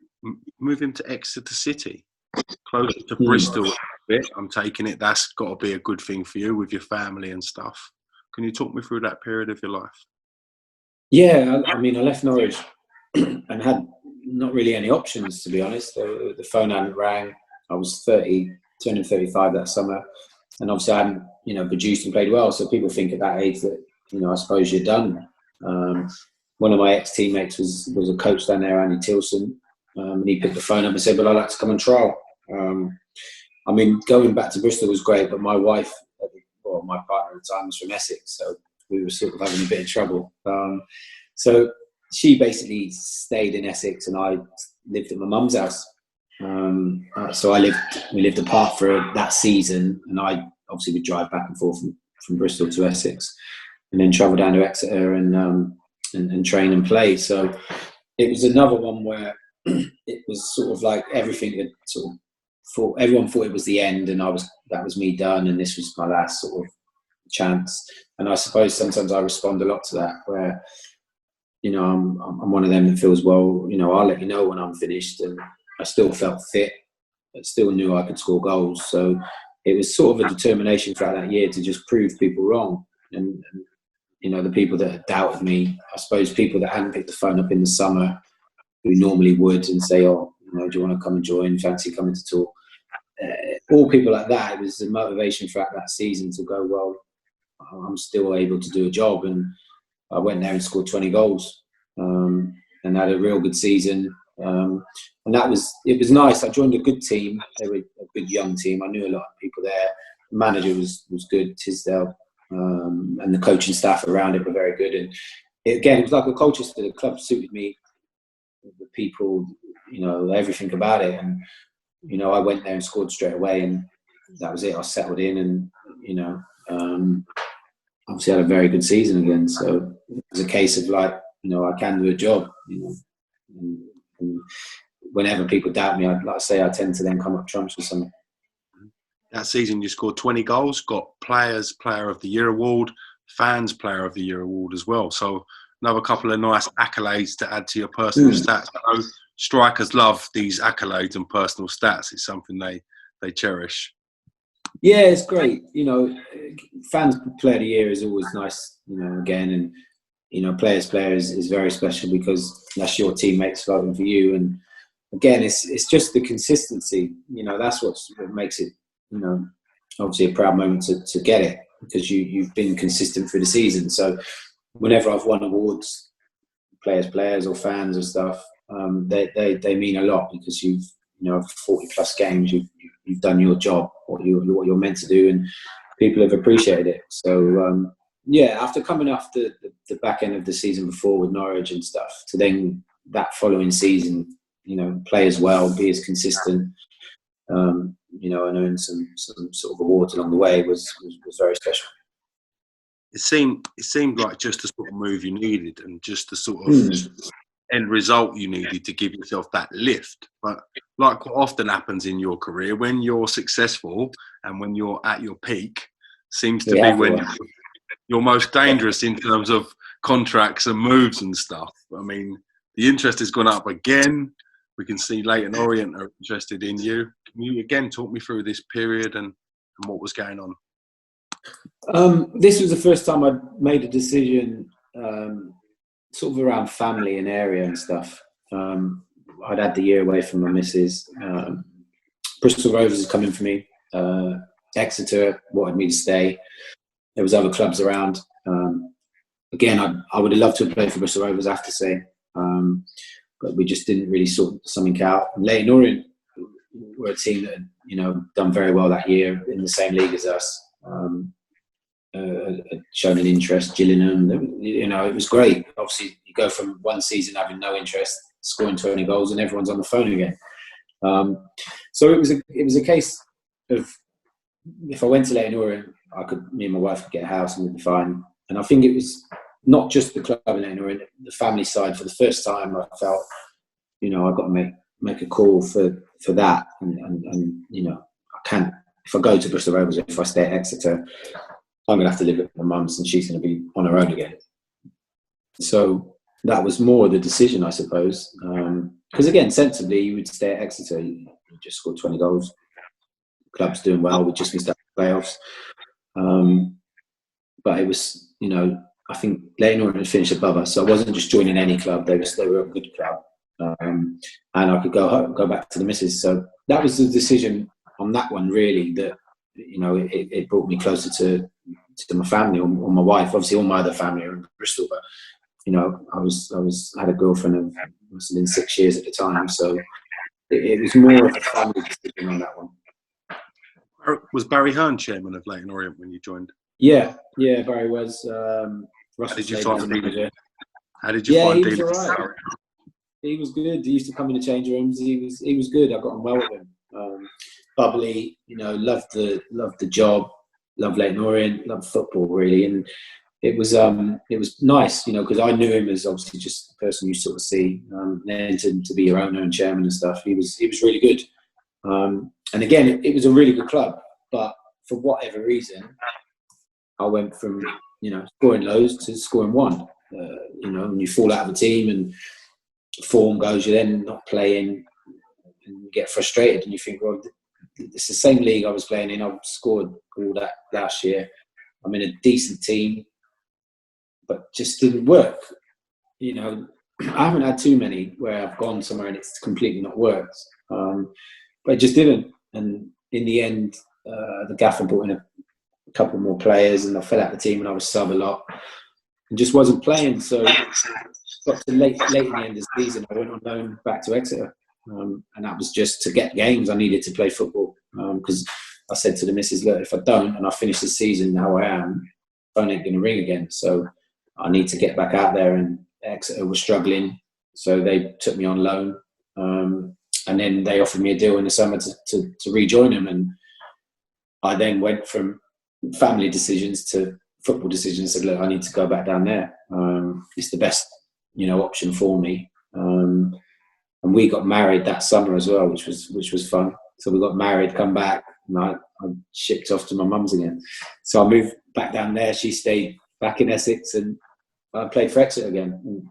S1: moving to Exeter City, closer to Bristol a bit. I'm taking it that's got to be a good thing for you with your family and stuff. Can you talk me through that period of your life?
S2: Yeah, I left Norwich and had not really any options, to be honest. The phone hadn't rang. I was 30, turning 35 that summer, and obviously I hadn't, produced and played well. So people think at that age that, I suppose you're done. One of my ex-teammates was a coach down there, Andy Tilson, and he picked the phone up and said, "Well, I'd like to come and trial." Going back to Bristol was great, but my wife, my partner at the time, was from Essex, so we were sort of having a bit of trouble. So she basically stayed in Essex, and I lived at my mum's house. So we lived apart for that season, and I obviously would drive back and forth from Bristol to Essex, and then travel down to Exeter and train and play. So it was another one where it was sort of like everything had sort of everyone thought it was the end, and that was me done, and this was my last sort of chance. And I suppose sometimes I respond a lot to that, where I'm one of them that feels, well, I'll let you know when I'm finished, and I still felt fit, but still knew I could score goals. So it was sort of a determination throughout that year to just prove people wrong, and the people that had doubted me, I suppose people that hadn't picked the phone up in the summer, who normally would, and say, oh, do you want to come and join? Fancy coming to talk? All people like that. It was the motivation throughout that season to go, well, I'm still able to do a job. And I went there and scored 20 goals and had a real good season. And it was nice. I joined a good team. They were a good young team. I knew a lot of people there. The manager was good, Tisdale, and the coaching staff around it were very good. And it was like a Colchester. The club suited me, the people, everything about it. And I went there and scored straight away, and that was it. I settled in, and obviously had a very good season again. So it was a case of like, I can do a job. And whenever people doubt me, I tend to then come up trumps with something.
S1: That season, you scored 20 goals, got Players Player of the Year award, Fans Player of the Year award as well. So another couple of nice accolades to add to your personal stats. I know strikers love these accolades and personal stats. It's something they cherish.
S2: Yeah, it's great. Fans Player of the Year is always nice, again. And, Players Player is very special because that's your teammates voting for you. And again, it's just the consistency. That's what makes it, obviously a proud moment to get it, because you've been consistent through the season. So whenever I've won awards, players or fans or stuff, they mean a lot, because you've 40 plus games, you've done your job, what you're meant to do, and people have appreciated it. So after coming off the back end of the season before with Norwich and stuff, to then that following season, play as well, be as consistent, and earn some sort of awards along the way was very special.
S1: It seemed like just the sort of move you needed, and just the sort of end result you needed to give yourself that lift. But like what often happens in your career, when you're successful and when you're at your peak, seems to be when you're most dangerous in terms of contracts and moves and stuff. I mean, the interest has gone up again. We can see Leyton Orient are interested in you. Can you again talk me through this period and what was going on?
S2: This was the first time I'd made a decision sort of around family and area and stuff. I'd had the year away from my missus. Bristol Rovers is coming for me. Exeter wanted me to stay. There was other clubs around. Again, I would have loved to have played for Bristol Rovers, I have to say. But we just didn't really sort something out. Leyton Orient were a team that had, done very well that year in the same league as us. Shown an interest, Gillingham. It was great. Obviously, you go from one season having no interest, scoring 20 goals, and everyone's on the phone again. So it was a case of, if I went to Leyton Orient, me and my wife could get a house and we'd be fine. And I think it was not just the club in Leyton Orient, the family side. For the first time, I felt, I've got to make a call for that. And I can't. If I go to Bristol Rovers, if I stay at Exeter, I'm going to have to live with my mum's, and she's going to be on her own again. So that was more the decision, I suppose. Because again, sensibly, you would stay at Exeter. You just scored 20 goals. The club's doing well. We just missed out the playoffs. But it was, I think Leyton Orient had finished above us, so I wasn't just joining any club. They were a good club, and I could go home, go back to the missus. So that was the decision on that one, really. That it brought me closer to my family or my wife. Obviously, all my other family are in Bristol, but I had a girlfriend of must have been 6 years at the time, so it was more of a family decision on that one.
S1: Was Barry Hearn chairman of Leyton Orient when you joined?
S2: Yeah, Barry was.
S1: How did you find him?
S2: He was all right. He was good. He used to come in the change rooms. He was good. I got on well with him. Bubbly, loved the job, loved Leyton Orient, loved football really, and it was nice, because I knew him as obviously just the person you sort of see, and then to be your own chairman and stuff. He was really good. And again, it was a really good club, but for whatever reason, I went from scoring loads to scoring one. And you fall out of a team and form goes, you're then not playing and you get frustrated and you think, well, it's the same league I was playing in. I've scored all that last year. I'm in a decent team, but just didn't work. I haven't had too many where I've gone somewhere and it's completely not worked. But it just didn't. And in the end, the gaffer brought in a couple more players and I fell out of the team and I was sub a lot and just wasn't playing. So got to late in the end of the season, I went on loan back to Exeter. And that was just to get games. I needed to play football because I said to the missus, look, if I don't and I finish the season how I am, phone ain't going to ring again. So I need to get back out there, and Exeter was struggling. So they took me on loan. And then they offered me a deal in the summer to rejoin them. And I then went from family decisions to football decisions. Said, look, I need to go back down there. It's the best, option for me. And we got married that summer as well, which was fun. So we got married, come back, and I shipped off to my mum's again. So I moved back down there. She stayed back in Essex, and I played for Exeter again. And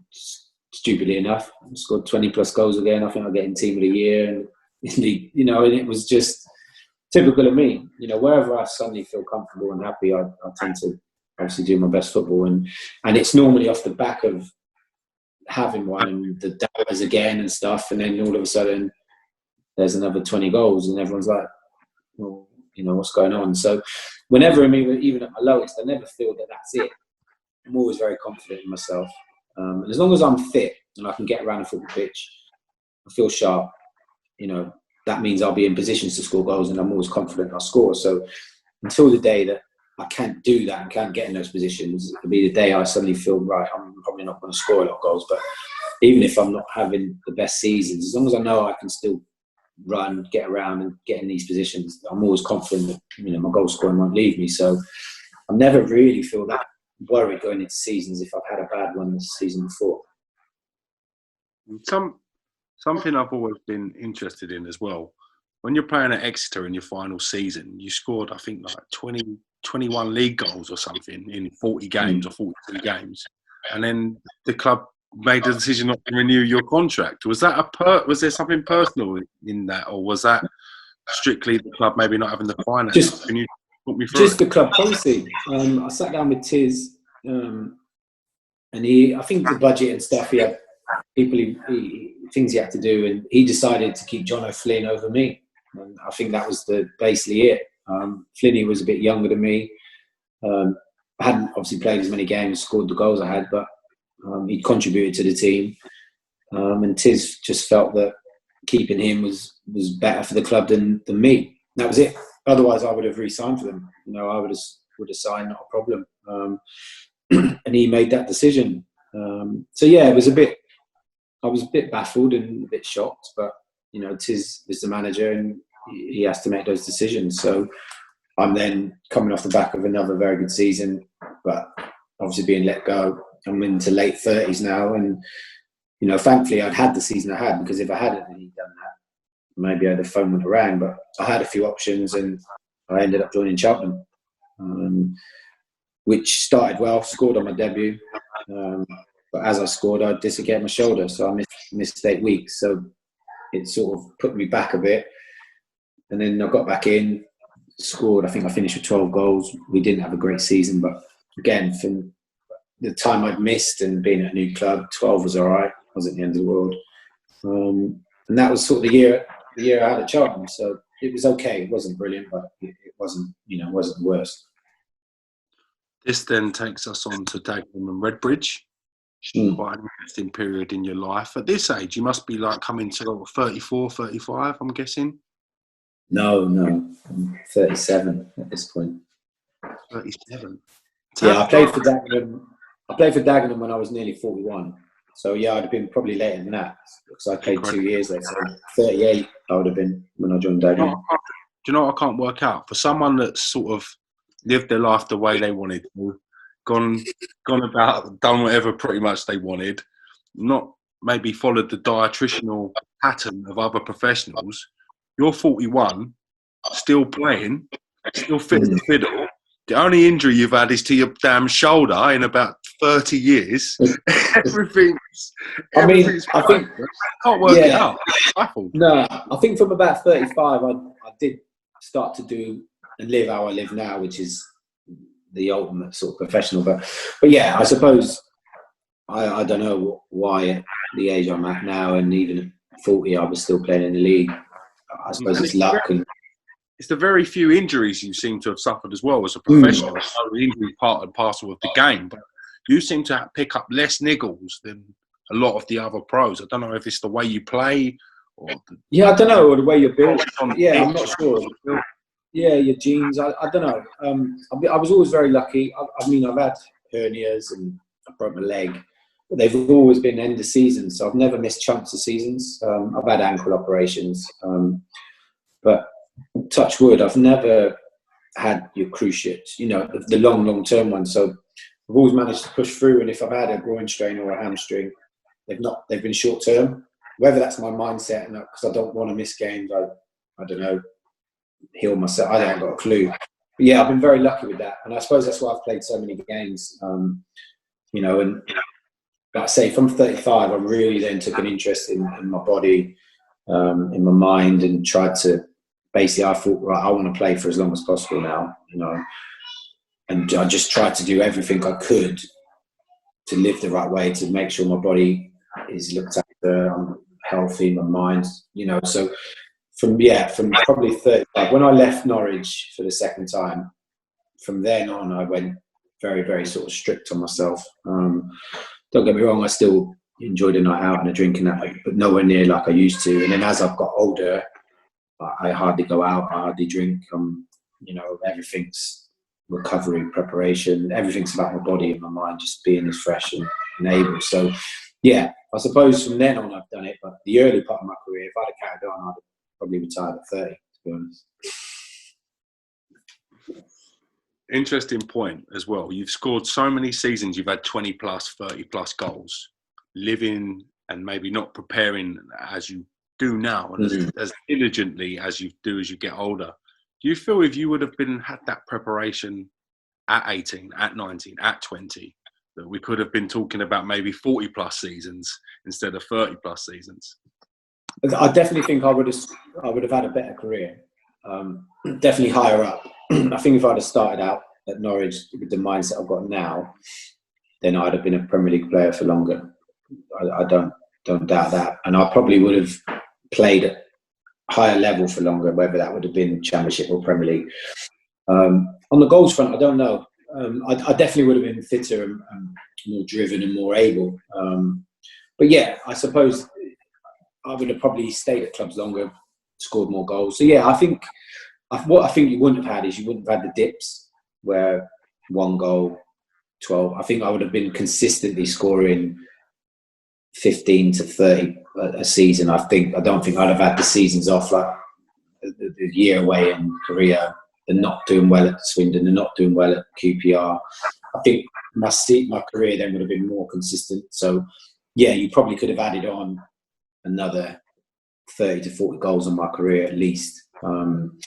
S2: stupidly enough, I scored 20 plus goals again. I think I get in team of the year, and and it was just typical of me. Wherever I suddenly feel comfortable and happy, I tend to obviously do my best football, and it's normally off the back of having one and the doubters again and stuff, and then all of a sudden there's another 20 goals and everyone's like, well, what's going on? So whenever I'm even at my lowest, I never feel that that's it. I'm always very confident in myself. And as long as I'm fit and I can get around the football pitch, I feel sharp, that means I'll be in positions to score goals, and I'm always confident I'll score. So until the day that I can't do that and can't get in those positions, it'll be the day I suddenly feel, right, I'm probably not going to score a lot of goals. But even if I'm not having the best seasons, as long as I know I can still run, get around and get in these positions, I'm always confident that, my goal scoring won't leave me. So I never really feel that worried going into seasons if I've had a bad one this season before.
S1: Something I've always been interested in as well, when you're playing at Exeter in your final season, you scored, I think, like 21 league goals or something in 40 games or 42 games. And then the club made the decision not to renew your contract. Was that was there something personal in that, or was that strictly the club maybe not having the finance? Can you talk me through
S2: just the club policy? I sat down with Tiz, and I think the budget and stuff, he had things he had to do, and he decided to keep John O'Flynn over me. And I think that was basically it. Flinney was a bit younger than me. I hadn't obviously played as many games, scored the goals I had, but he'd contributed to the team. And Tiz just felt that keeping him was better for the club than me. That was it. Otherwise, I would have re-signed for them. I would have signed, not a problem. And he made that decision. So yeah, I was a bit baffled and a bit shocked, but Tiz is the manager and he has to make those decisions. So I'm then coming off the back of another very good season, but obviously being let go. I'm into late 30s now, and thankfully I'd had the season I had, because if I hadn't and he'd done that, maybe the phone would have rang. But I had a few options, and I ended up joining Cheltenham, which started well. Scored on my debut, but as I scored, I dislocated my shoulder, so I missed 8 weeks. So it sort of put me back a bit, and then I got back in, scored. I think I finished with 12 goals. We didn't have a great season, but again, from the time I'd missed and being at a new club, 12 was all right. Wasn't the end of the world. And that was sort of the year I had at Cheltenham. So it was okay. It wasn't brilliant, but it wasn't, wasn't the worst.
S1: This then takes us on to Dagenham and Redbridge. Quite an interesting period in your life. At this age, you must be like coming to 34, 35, I'm guessing?
S2: No, I'm 37 at this point.
S1: 37?
S2: Yeah, I played for Dagenham when I was nearly 41. So yeah, I'd have been probably later than that, because I played 2 years there. So 38 I would have been when I joined Dagenham.
S1: Do you know what I can't work out? For someone that sort of lived their life the way they wanted to, gone about, done whatever pretty much they wanted, not maybe followed the dietitianal pattern of other professionals. You're 41, still playing, still fit as a fiddle. The only injury you've had is to your damn shoulder in about 30 years. everything's
S2: I think
S1: I can't work it out. I'm baffled.
S2: No, I think from about 35, I did start to do and live how I live now, which is the ultimate sort of professional. But yeah, I suppose I don't know why at the age I'm at now, and even at 40, I was still playing in the league. I suppose it's luck.
S1: It's the very few injuries you seem to have suffered as well as a professional. So the injury is part and parcel of the game, but you seem to pick up less niggles than a lot of the other pros. I don't know if it's the way you play or
S2: I don't know, or the way you're built. Yeah, I'm not sure. Yeah, your genes. I don't know. I was always very lucky. I mean, I've had hernias and I broke my leg, but they've always been end of season, so I've never missed chunks of seasons. I've had ankle operations, but touch wood, I've never had your cruciates, the long term ones. So I've always managed to push through. And if I've had a groin strain or a hamstring, they've been short term. Whether that's my mindset, and because I don't want to miss games, I don't know, heal myself. I haven't got a clue. But yeah, I've been very lucky with that, and I suppose that's why I've played so many games. And like I say, from 35, I really then took an interest in my body, in my mind, and tried to. Basically, I thought, right, I want to play for as long as possible now, and I just tried to do everything I could to live the right way, to make sure my body is looked after, I'm healthy, my mind, So from probably 35, when I left Norwich for the second time, from then on, I went very, very sort of strict on myself. Don't get me wrong, I still enjoyed a night out and a drink and that, but nowhere near like I used to. And then as I've got older, I hardly go out, I hardly drink. Everything's recovery, preparation, everything's about my body and my mind just being as fresh and able. So, yeah, I suppose from then on I've done it. But the early part of my career, if I'd have carried on, I'd have probably retired at 30, to be honest.
S1: Interesting point as well. You've scored so many seasons, you've had 20 plus, 30 plus goals, living and maybe not preparing as you do now and as diligently as you do as you get older. Do you feel if you would have had that preparation at 18, at 19, at 20, that we could have been talking about maybe 40 plus seasons instead of 30 plus seasons?
S2: I definitely think I would have had a better career, definitely higher up. I think if I'd have started out at Norwich with the mindset I've got now, then I'd have been a Premier League player for longer. I don't doubt that, and I probably would have played at higher level for longer, whether that would have been Championship or Premier League. On the goals front, I don't know. I definitely would have been fitter and more driven and more able. But yeah, I suppose I would have probably stayed at clubs longer, scored more goals. So yeah, I think what I think you wouldn't have had is you wouldn't have had the dips where 1 goal, 12. I think I would have been consistently scoring 15 to 30 a season. I don't think I'd have had the seasons off, like the year away in Korea, and not doing well at Swindon and not doing well at QPR. I think my career then would have been more consistent. So yeah, you probably could have added on another 30 to 40 goals on my career at least. And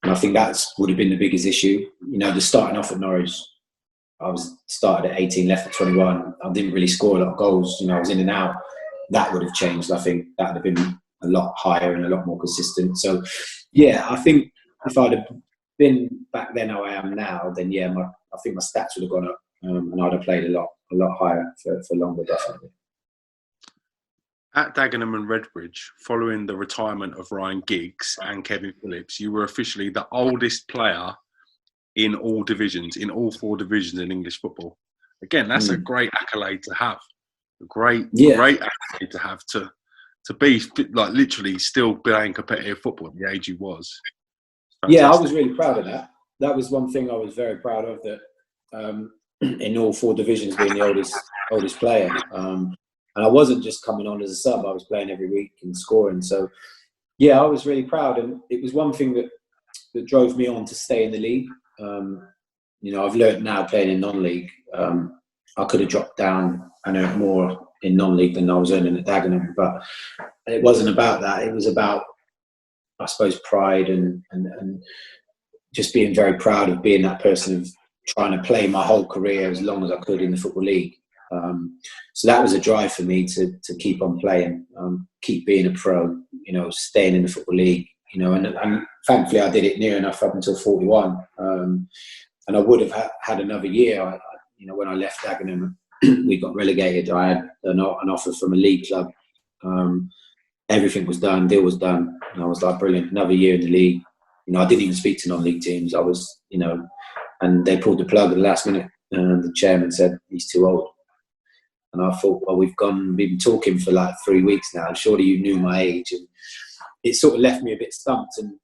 S2: I think that would have been the biggest issue. The starting off at Norwich, I was started at 18, left at 21. I didn't really score a lot of goals. I was in and out. That would have changed. I think that would have been a lot higher and a lot more consistent. So, yeah, I think if I'd have been back then how I am now, then yeah, I think my stats would have gone up, and I'd have played a lot higher for longer, definitely.
S1: At Dagenham and Redbridge, following the retirement of Ryan Giggs and Kevin Phillips, you were officially the oldest player in all divisions, in all 4 divisions in English football. Again, that's a great accolade to have. A great accolade to have, to be like literally still playing competitive football at the age you was. Fantastic.
S2: Yeah, I was really proud of that. That was one thing I was very proud of, that in all 4 divisions being the oldest player. And I wasn't just coming on as a sub, I was playing every week and scoring. So yeah, I was really proud, and it was one thing that drove me on to stay in the league. I've learned now playing in non-league. I could have dropped down and earned more in non-league than I was earning at Dagenham, but it wasn't about that. It was about, I suppose, pride and just being very proud of being that person of trying to play my whole career as long as I could in the Football League. So that was a drive for me to keep on playing, keep being a pro, staying in the Football League, and thankfully I did it near enough up until 41. And I would have had another year. When I left Dagenham, we got relegated. I had an offer from a league club. Everything was done, deal was done. And I was like, brilliant, another year in the league. I didn't even speak to non-league teams. I was, and they pulled the plug at the last minute. And the chairman said, he's too old. And I thought, well, we've been talking for like 3 weeks now, and surely you knew my age. And it sort of left me a bit stumped. And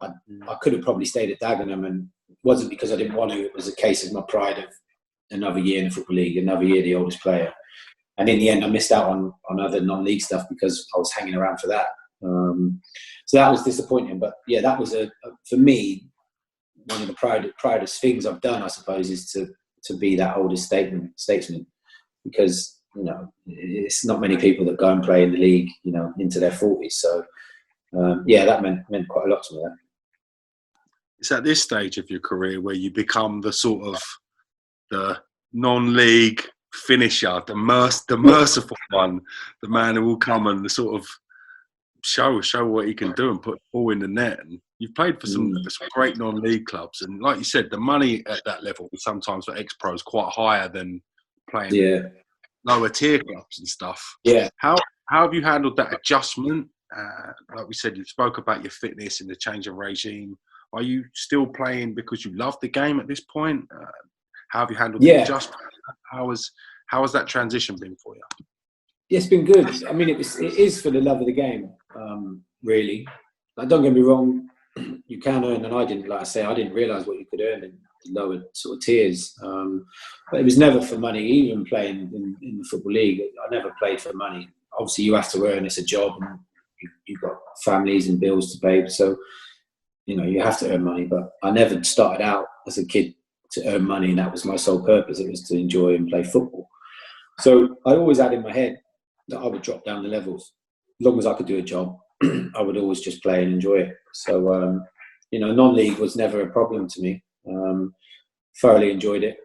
S2: I could have probably stayed at Dagenham, and it wasn't because I didn't want to. It was a case of my pride of another year in the Football League, another year the oldest player. And in the end, I missed out on other non-league stuff because I was hanging around for that. So that was disappointing. But yeah, that was for me, one of the proudest things I've done, I suppose, is to be that oldest statesman. Because it's not many people that go and play in the league, into their 40s. So yeah, that meant quite a lot to me. That.
S1: It's at this stage of your career where you become the sort of the non-league finisher, the merciful one, the man who will come and sort of show what he can do and put the ball in the net. And you've played for some great non-league clubs, and like you said, the money at that level sometimes for ex-pros quite higher than playing lower tier clubs and stuff.
S2: Yeah.
S1: How have you handled that adjustment? Like we said, you spoke about your fitness and the change of regime. Are you still playing because you love the game at this point? How have you handled the adjustment? How has that transition been for you?
S2: Yeah, it's been good. I mean, it is for the love of the game, really. Like, don't get me wrong, you can earn, and I didn't, like I say, I didn't realise what you could earn in lower sort of tiers. But it was never for money, even playing in the Football League. I never played for money. Obviously, you have to earn, it's a job, and you've got families and bills to pay. So, you have to earn money. But I never started out as a kid to earn money, and that was my sole purpose. It was to enjoy and play football. So I always had in my head that I would drop down the levels. As long as I could do a job, I would always just play and enjoy it. So, non-league was never a problem to me. Thoroughly enjoyed it.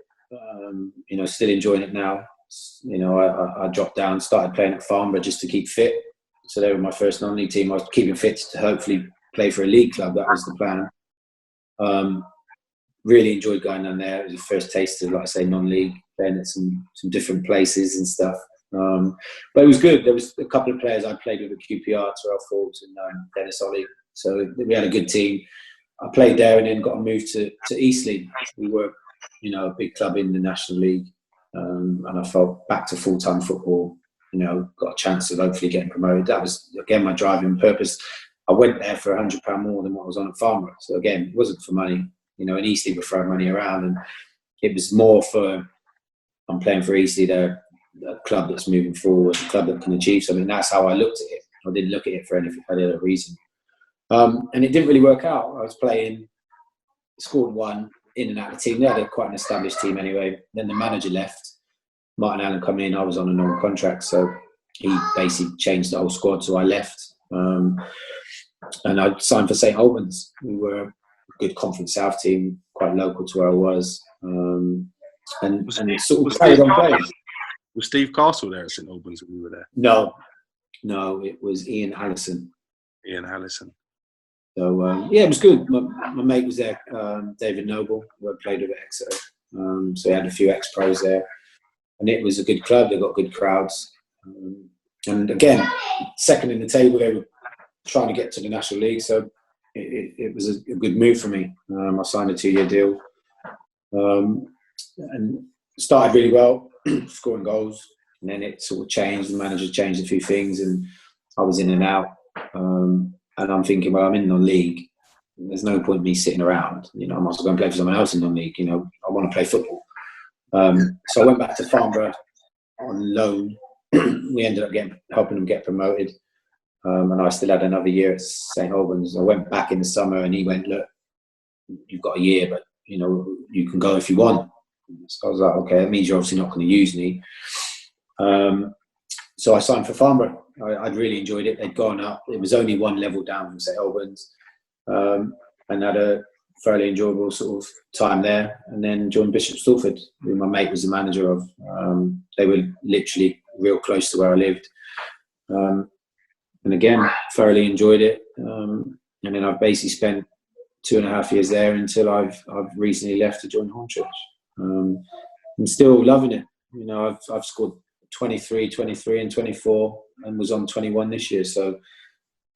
S2: Still enjoying it now. I dropped down, started playing at Farnborough just to keep fit. So they were my first non-league team. I was keeping fit to hopefully play for a league club. That was the plan. Really enjoyed going down there. It was the first taste of, like I say, non-league, playing at some different places and stuff. But it was good. There was a couple of players I played with at QPR, Terrell Forbes and Dennis Ollie. So we had a good team. I played there and then got a move to Eastleigh. We were, a big club in the National League. And I felt back to full-time football, got a chance of hopefully getting promoted. That was, again, my driving purpose. I went there for £100 more than what was on at Farnborough. So again, it wasn't for money. In Eastleigh were throwing money around, and it was more for, I'm playing for Eastleigh, they're a club that's moving forward, a club that can achieve something. That's how I looked at it. I didn't look at it for any other reason. And it didn't really work out. I was playing, scored one, in and out of the team. They had quite an established team anyway. Then the manager left. Martin Allen come in. I was on a non-contract, so he basically changed the whole squad. So I left, and I signed for St Albans. We were a good Conference South team, quite local to where I was, and it sort of carried on playing.
S1: Was Steve Castle there at St Albans when we were there?
S2: No, it was Ian Allison. So, it was good. My mate was there, David Noble, who I played with at Exeter. So he had a few ex-pros there. And it was a good club. They got good crowds. And again, second in the table, they were trying to get to the National League. So it was a good move for me. I signed a 2-year deal. And started really well, scoring goals. And then it sort of changed. The manager changed a few things, and I was in and out. And I'm thinking, well, I'm in non-league. There's no point in me sitting around. I might as well go and play for someone else in non-league. I want to play football. So I went back to Farnborough on loan. We ended up helping them get promoted. And I still had another year at St Albans. I went back in the summer, and he went, look, you've got a year, but you know, you can go if you want. So I was like, okay, that means you're obviously not going to use me. So I signed for Farnborough. I'd really enjoyed it. They'd gone up. It was only one level down from St Albans, and had a fairly enjoyable sort of time there. And then joined Bishop Stortford, who my mate was the manager of. They were literally real close to where I lived. And again, thoroughly enjoyed it. And then I've basically spent 2.5 years there until I've recently left to join Hornchurch. I'm still loving it. You know, I've scored 23, 23 and 24 and was on 21 this year. So,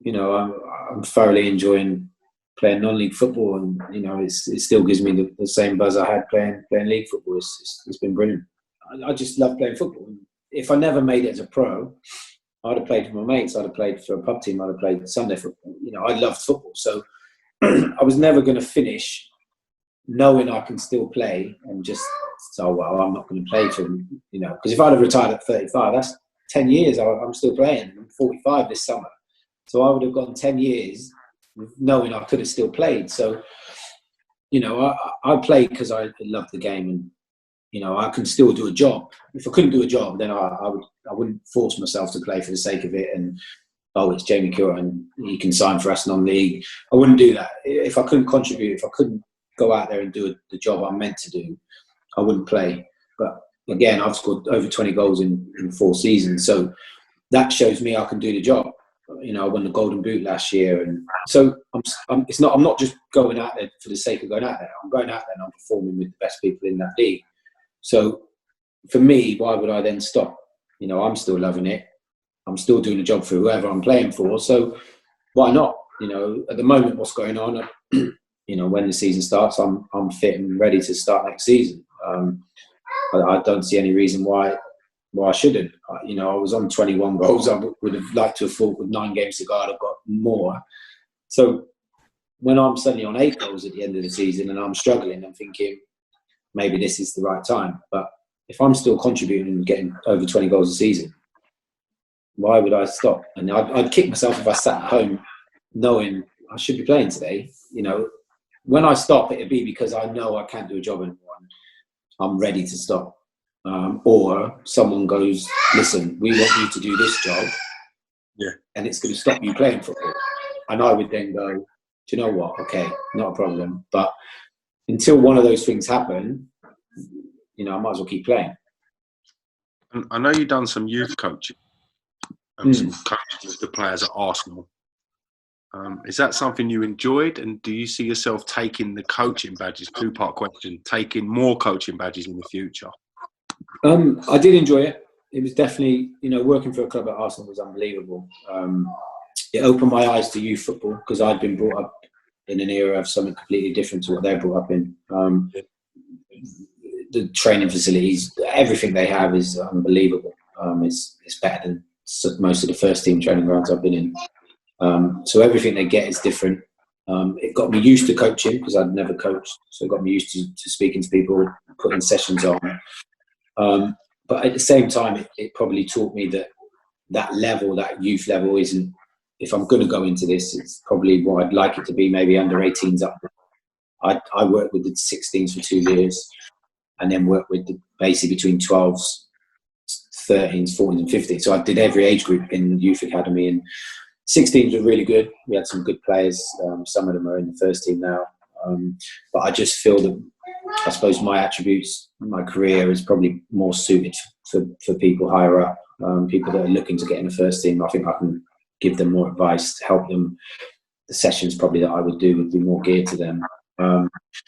S2: you know, I'm thoroughly enjoying playing non-league football, and, you know, it still gives me the same buzz I had playing league football. It's been brilliant. I just love playing football. If I never made it as a pro, I'd have played with my mates. I'd have played for a pub team. I'd have played Sunday football. You know, I loved football. So I was never going to finish knowing I can still play and just, so, well, I'm not going to play for them, you know, because if I'd have retired at 35, that's 10 years I'm still playing. I'm 45 this summer. So I would have gone 10 years knowing I could have still played. So, you know, I played because I love the game, and, you know, I can still do a job. If I couldn't do a job, then I wouldn't force myself to play for the sake of it. And, oh, it's Jamie Cureton, he can sign for us non-league. I wouldn't do that. If I couldn't contribute, if I couldn't go out there and do the job I'm meant to do, I wouldn't play. But again, I've scored over 20 goals in 4 seasons. So that shows me I can do the job. You know, I won the Golden Boot last year. And so I'm not just going out there for the sake of going out there. I'm going out there and I'm performing with the best people in that league. So for me, why would I then stop? You know, I'm still loving it. I'm still doing the job for whoever I'm playing for. So why not? You know, at the moment, what's going on, you know, when the season starts, I'm fit and ready to start next season. I don't see any reason why I shouldn't. You know, I was on 21 goals. I would have liked to have thought with 9 games to go, I'd have got more. So when I'm suddenly on 8 goals at the end of the season and I'm struggling, I'm thinking maybe this is the right time. But if I'm still contributing and getting over 20 goals a season, why would I stop? And I'd kick myself if I sat at home knowing I should be playing today. You know, when I stop, it'd be because I know I can't do a job anymore. I'm ready to stop. Or someone goes, listen, we want you to do this job, and it's going to stop you playing football. And I would then go, do you know what? Okay, not a problem. But until one of those things happen, you know, I might as well keep playing.
S1: I know you've done some youth coaching, some coaching with the players at Arsenal. Is that something you enjoyed? And do you see yourself taking the coaching badges, 2-part question, taking more coaching badges in the future?
S2: I did enjoy it. It was definitely, you know, working for a club at Arsenal was unbelievable. It opened my eyes to youth football because I'd been brought up in an era of something completely different to what they're brought up in. The training facilities, everything they have is unbelievable. It's better than most of the first team training grounds I've been in. So everything they get is different. It got me used to coaching because I'd never coached. So it got me used to speaking to people, putting sessions on. But at the same time, it probably taught me that level, that youth level isn't, if I'm going to go into this, it's probably what I'd like it to be, maybe under 18s up. I worked with the 16s for 2 years and then worked with basically between 12s, 13s, 14s and 15s. So I did every age group in the youth academy, and 16s were really good. We had some good players. Some of them are in the first team now. But I just feel that, I suppose my attributes, my career is probably more suited for people higher up, people that are looking to get in the first team. I think I can give them more advice to help them. The sessions probably that I would do would be more geared to them.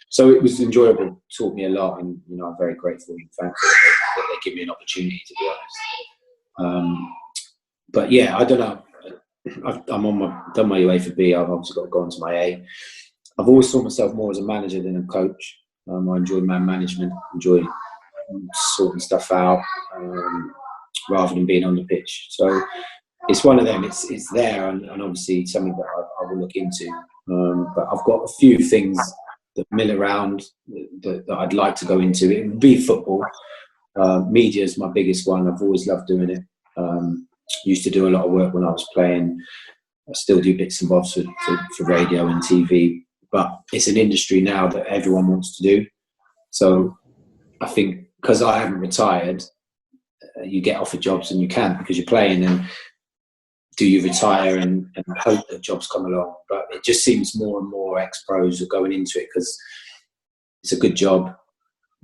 S2: So it was enjoyable, taught me a lot, and, you know, I'm very grateful and thankful that they give me an opportunity, to be honest. But yeah, I don't know. Done my UEFA B. I've obviously got to go on to my A. I've always saw myself more as a manager than a coach. I enjoy man management, enjoy sorting stuff out, rather than being on the pitch. So it's one of them. It's there, and obviously something that I will look into. But I've got a few things that mill around that I'd like to go into. It would be football. Media is my biggest one. I've always loved doing it. Used to do a lot of work when I was playing. I still do bits and bobs for radio and TV. but it's an industry now that everyone wants to do. So I think because I haven't retired, you get offered jobs and you can't because you're playing. And do you retire and hope that jobs come along? But it just seems more and more ex-pros are going into it because it's a good job.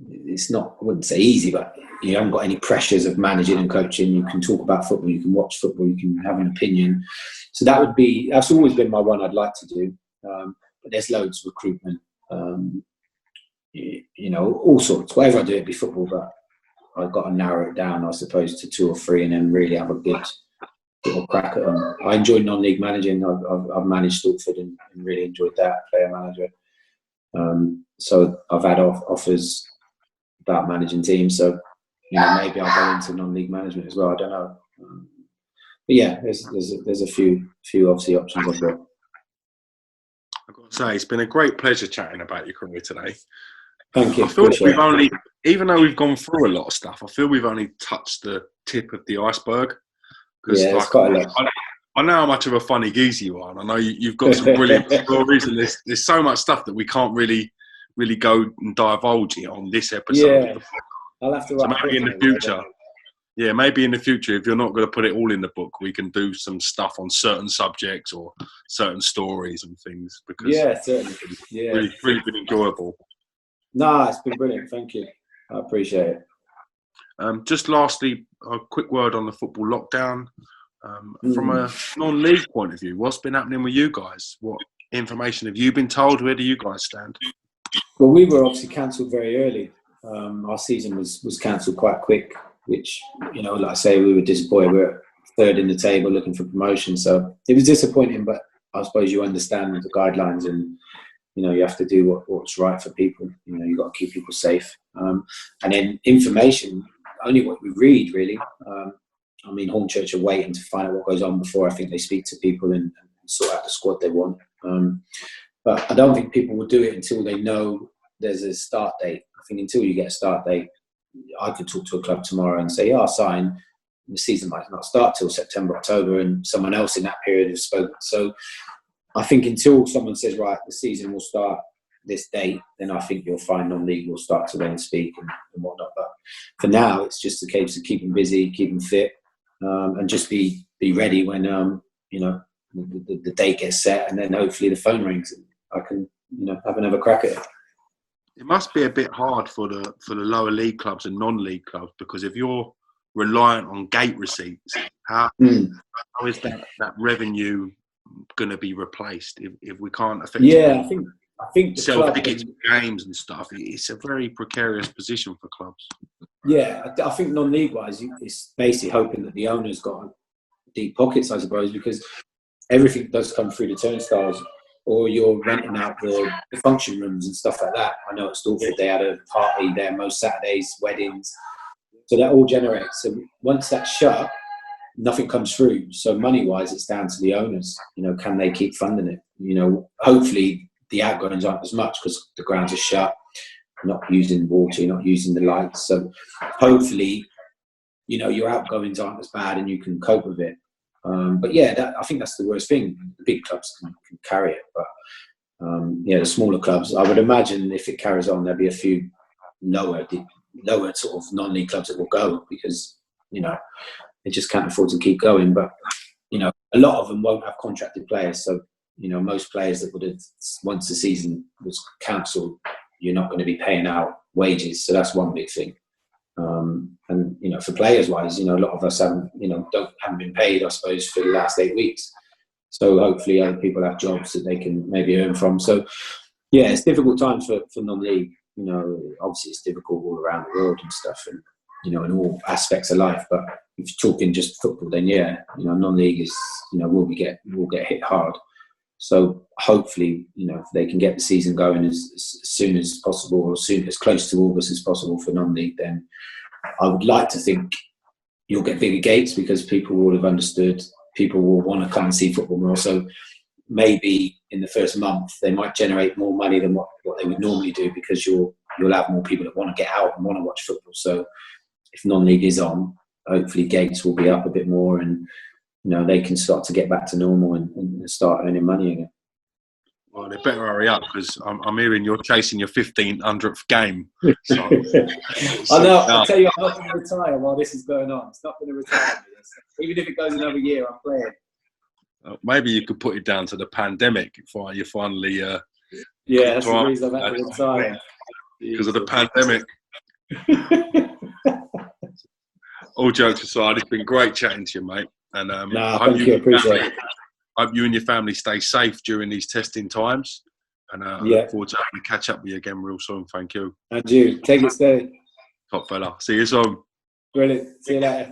S2: It's not, I wouldn't say easy, but you haven't got any pressures of managing and coaching. You can talk about football, you can watch football, you can have an opinion. So that's always been my one I'd like to do. But there's loads of recruitment, all sorts. Whatever I do, it'd be football, but I've got to narrow it down, I suppose, to 2 or 3 and then really have a good little crack at them. I enjoy non-league managing. I've managed Stortford and really enjoyed that, player manager. So I've had offers about managing teams. So maybe I'll go into non-league management as well. I don't know. But yeah, there's a few obviously options I've got.
S1: I've got to say, it's been a great pleasure chatting about your career today.
S2: Thank you.
S1: I feel like even though we've gone through a lot of stuff, I feel we've only touched the tip of the iceberg.
S2: Yeah, it's quite a lot.
S1: I know how much of a funny geezer you are, and I know you've got some brilliant stories, and there's so much stuff that we can't really go and divulge it on this episode.
S2: Yeah, I'll have to
S1: so maybe in the future. Yeah, maybe in the future, if you're not going to put it all in the book, we can do some stuff on certain subjects or certain stories and things. Because
S2: certainly. Yeah,
S1: really been enjoyable.
S2: No, it's been brilliant. Thank you. I appreciate it.
S1: Just lastly, a quick word on the football lockdown. From a non-league point of view, what's been happening with you guys? What information have you been told? Where do you guys stand?
S2: Well, we were obviously cancelled very early. Our season was cancelled quite quick, which, like I say, we were disappointed. We were 3rd in the table looking for promotion. So it was disappointing, but I suppose you understand the guidelines and, you have to do what's right for people. You've got to keep people safe. And then information, only what we read, really. Hornchurch are waiting to find out what goes on before I think they speak to people and sort out the squad they want. But I don't think people will do it until they know there's a start date. I think until you get a start date, I could talk to a club tomorrow and say, I'll sign. The season might not start till September, October, and someone else in that period has spoken. So I think until someone says, right, the season will start this date, then I think you'll find non-league will start to then speak and whatnot. But for now, it's just a case of keeping busy, keeping fit, and just be ready when the date gets set, and then hopefully the phone rings and I can have another crack at it.
S1: It must be a bit hard for the lower league clubs and non-league clubs, because if you're reliant on gate receipts, how is that revenue going to be replaced if we can't effectively?
S2: Yeah, I think the
S1: sell tickets for games and stuff. It's a very precarious position for clubs.
S2: Yeah, I think non-league wise, it's basically hoping that the owners got deep pockets, I suppose, because everything does come through the turnstiles, or you're renting out the function rooms and stuff like that. I know at Stortford they had a party there most Saturdays, weddings, so that all generates. So once that's shut, nothing comes through. So money-wise, it's down to the owners. Can they keep funding it? Hopefully the outgoings aren't as much because the grounds are shut, not using water, not using the lights. So hopefully, your outgoings aren't as bad and you can cope with it. But yeah, I think that's the worst thing. The big clubs can carry it, but the smaller clubs, I would imagine if it carries on, there'll be a few lower sort of non-league clubs that will go because they just can't afford to keep going. But a lot of them won't have contracted players, so most players that would have, once the season was cancelled, you're not going to be paying out wages. So that's one big thing. And for players wise, a lot of us haven't been paid, I suppose, for the last 8 weeks. So hopefully other people have jobs that they can maybe earn from. So yeah, it's difficult times for non-league. Obviously it's difficult all around the world and stuff, and in all aspects of life. But if you're talking just football, then non-league is will get hit hard. So hopefully, if they can get the season going as soon as possible, or as close to August as possible for non-league, then I would like to think you'll get bigger gates because people will have understood. People will want to come and see football more. So maybe in the first month they might generate more money than what they would normally do, because you'll have more people that want to get out and want to watch football. So if non-league is on, hopefully gates will be up a bit more, and they can start to get back to normal and start earning money again.
S1: Well, they better hurry up because I'm hearing you're chasing your 1500th game. So,
S2: I know. I'll tell you, I'm not going to retire while this is going on. It's not going to retire. Even if it goes another year, I'm playing.
S1: Maybe you could put it down to the pandemic before you finally.
S2: Yeah, that's the reason I've had to retire.
S1: Because of the pandemic. All jokes aside, it's been great chatting to you, mate. And
S2: thank you. Appreciate it.
S1: Hope you and your family stay safe during these testing times. And I look forward to having to catch up with you again real soon. Thank you.
S2: And you. Take it steady.
S1: Top fella. See you soon.
S2: Brilliant. See you later.